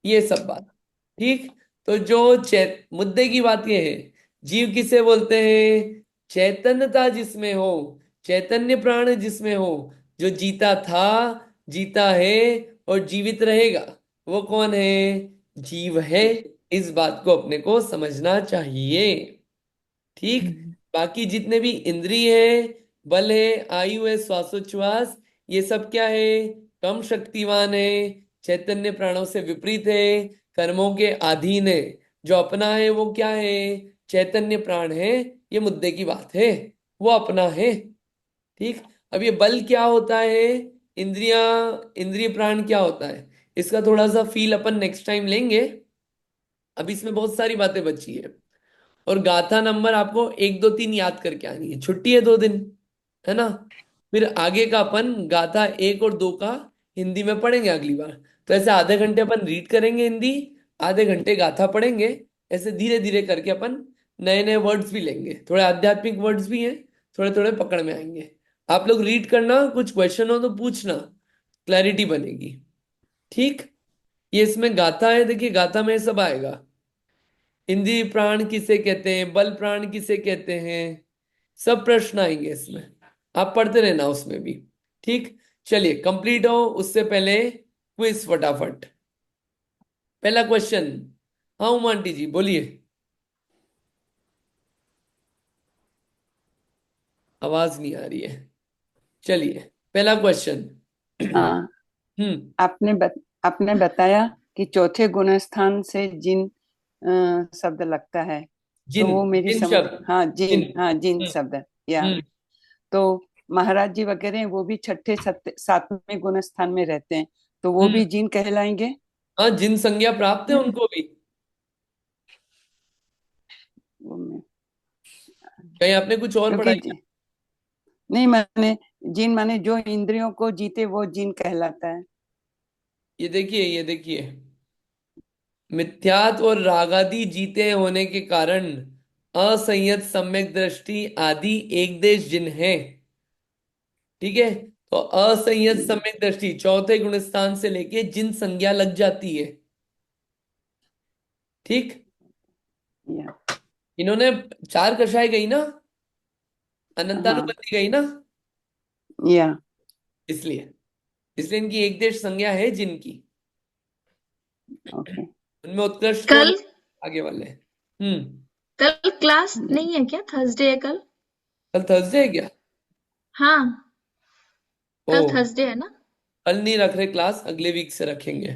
ये सब बात। ठीक। तो जो मुद्दे की बात ये है, जीव किसे बोलते हैं? चैतन्यता जिसमें हो, चैतन्य प्राण जिसमें हो, जो जीता था, जीता है और जीवित रहेगा, वो कौन है? जीव है। इस बात को अपने को समझना चाहिए। ठीक। हम्म। बाकी जितने भी इंद्रिय है, बल है, आयु है, श्वासोच्छ्वास, ये सब क्या है? कम शक्तिवान है, चैतन्य प्राणों से विपरीत है, कर्मों के अधीन है। जो अपना है वो क्या है? चैतन्य प्राण है। ये मुद्दे की बात है, वो अपना है। ठीक। अब ये बल क्या होता है? इंद्रिया, इंद्रिय प्राण क्या होता है? इसका थोड़ा सा फील अपन नेक्स्ट टाइम लेंगे। अब इसमें बहुत सारी बातें बची है। और गाथा नंबर आपको 1 2 3 याद करके आनी है। छुट्टी है 2 दिन, है ना? फिर आगे का अपन गाथा 1 और 2 का हिंदी में पढ़ेंगे अगली बार। तो ऐसे आधे घंटे अपन रीड करेंगे हिंदी, आधे घंटे गाथा पढ़ेंगे। ऐसे धीरे धीरे करके अपन नए नए वर्ड्स भी लेंगे, थोड़े आध्यात्मिक वर्ड्स भी हैं, थोड़े थोड़े पकड़ में आएंगे। आप लोग रीड करना, कुछ क्वेश्चन हो तो पूछना, क्लैरिटी बनेगी। ठीक। ये इसमें गाथा है, देखिए गाथा में सब आएगा। इंद्रिय प्राण किसे कहते हैं, बल प्राण किसे कहते हैं, सब प्रश्न आएंगे इसमें। आप पढ़ते रहना उसमें भी। ठीक। चलिए, कंप्लीट हो उससे पहले क्विज फटाफट। पहला क्वेश्चन। हाँ उमा आंटी जी बोलिए। आवाज नहीं आ रही है। चलिए, पहला क्वेश्चन। हाँ, हम्म। आपने बताया कि चौथे गुण स्थान से जिन शब्द लगता है, तो जिन, वो मेरी जिन समझ। शब्द, हाँ, जिन। हाँ, जिन हम्म। शब्द। या हम्म। तो महाराज जी वगैरह हैं, वो भी छठे सातवें गुण स्थान में रहते हैं, तो वो हम्म। भी जिन कहलाएंगे। हाँ, जिन संज्ञा प्राप्त है उनको भी। वो मैं- कहीं आपने कुछ और पढ़ा क्योंकि क्या? नहीं, माने जिन माने जो इंद्रियों को जीते वो जिन कहलाता है। ये देखिए, ये देखिए, मिथ्यात्व और रागादि जीते होने के कारण असंयत सम्यक दृष्टि आदि एक देश जिन है। ठीक है। तो असंयत सम्यक दृष्टि चौथे गुण स्थान से लेके जिन संज्ञा लग जाती है, ठीक। या इन्होंने चार कषाय गई ना, हाँ अनंतानुबंधी गई ना, या इसलिए इसलिए इनकी एक देश संज्ञा है जिनकी। ओके उनमें उत्कृष्ट कौन कल है? आगे वाले। कल क्लास नहीं है क्या? थर्सडे है कल? कल थर्सडे है क्या? हाँ, ओ, कल थर्सडे है ना? कल नहीं रख रहे क्लास, अगले वीक से रखेंगे।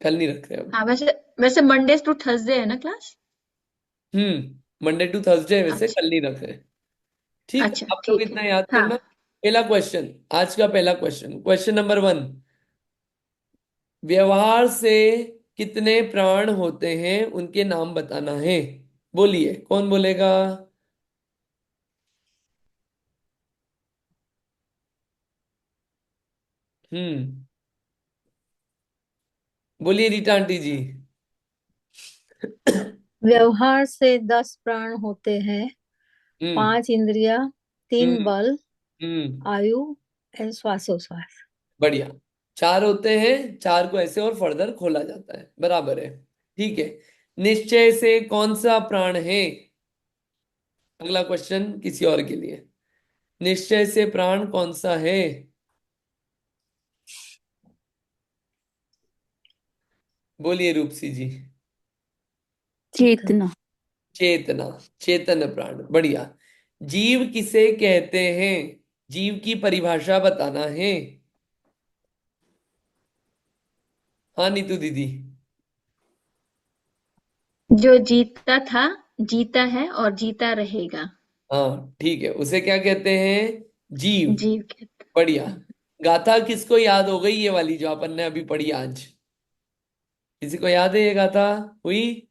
कल नहीं रख रहे अब। हाँ, वैसे वैसे मंडे टू थर्सडे है ना क्लास? मंडे टू थर्सडे वैसे, अच्छा, कल नहीं रख रहे। ठीक, अच्छा, आप लोग ठीक है। इतना याद हाँ, करना। पहला क्वेश्चन, आज का पहला क्वेश्चन, क्वेश्चन नंबर 1। व्यवहार से कितने प्राण होते हैं उनके नाम बताना है। बोलिए, कौन बोलेगा? हम्म बोलिए रीटा आंटी जी। व्यवहार से 10 प्राण होते हैं, हम्म 5 इंद्रिया, 3 हम्म बल, हम्म आयु एंड श्वासोश्वास। बढ़िया। 4 होते हैं, 4 को ऐसे और फर्दर खोला जाता है, बराबर है। ठीक है। निश्चय से कौन सा प्राण है? अगला क्वेश्चन किसी और के लिए। निश्चय से प्राण कौन सा है? बोलिए रूपसी जी। चेतना। चेतना, चेतन प्राण, बढ़िया। जीव किसे कहते हैं? जीव की परिभाषा बताना है। हाँ नीतू दीदी। जो जीता था, जीता है और जीता रहेगा, हाँ ठीक है, उसे क्या कहते हैं? जीव। जीव कहते बढ़िया। हैं। गाथा किसको याद हो गई, ये वाली जो अपन ने अभी पढ़ी आज? किसी को याद है ये गाथा? हुई?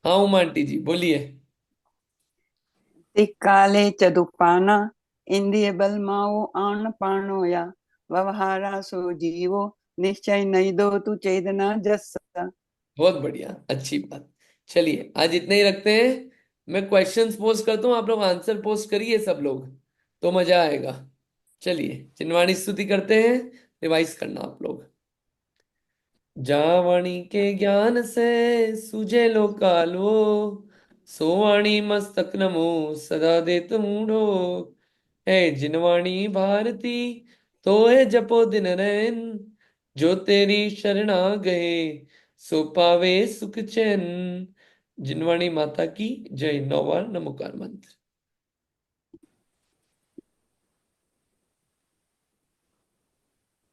हाँ उमा आंटी जी बोलिए। काले चदुपाना इंद्रिय बल माओ आन पाणो या व्यवहारा सो जीवो निश्चय नहीं दो तू चेतना जस्सा। बहुत बढ़िया, अच्छी बात। चलिए आज इतने ही रखते हैं। मैं क्वेश्चंस पोस्ट करता हूँ, आप लोग आंसर पोस्ट करिए सब लोग, तो मजा आएगा। चलिए चिन्वाणी स्तुति करते हैं, रिवाइज करना आप लोग। जावाणी के ज्ञान से सुझे लो कालो, सोवाणी मस्तक नमो सदा देत मूढ़ो। है जिनवाणी भारती तो है जपो दिन रैन, जो तेरी शरणा गए सो पावे सुख चैन। जिनवाणी माता की जय। 9 बार नमोकार मंत्र।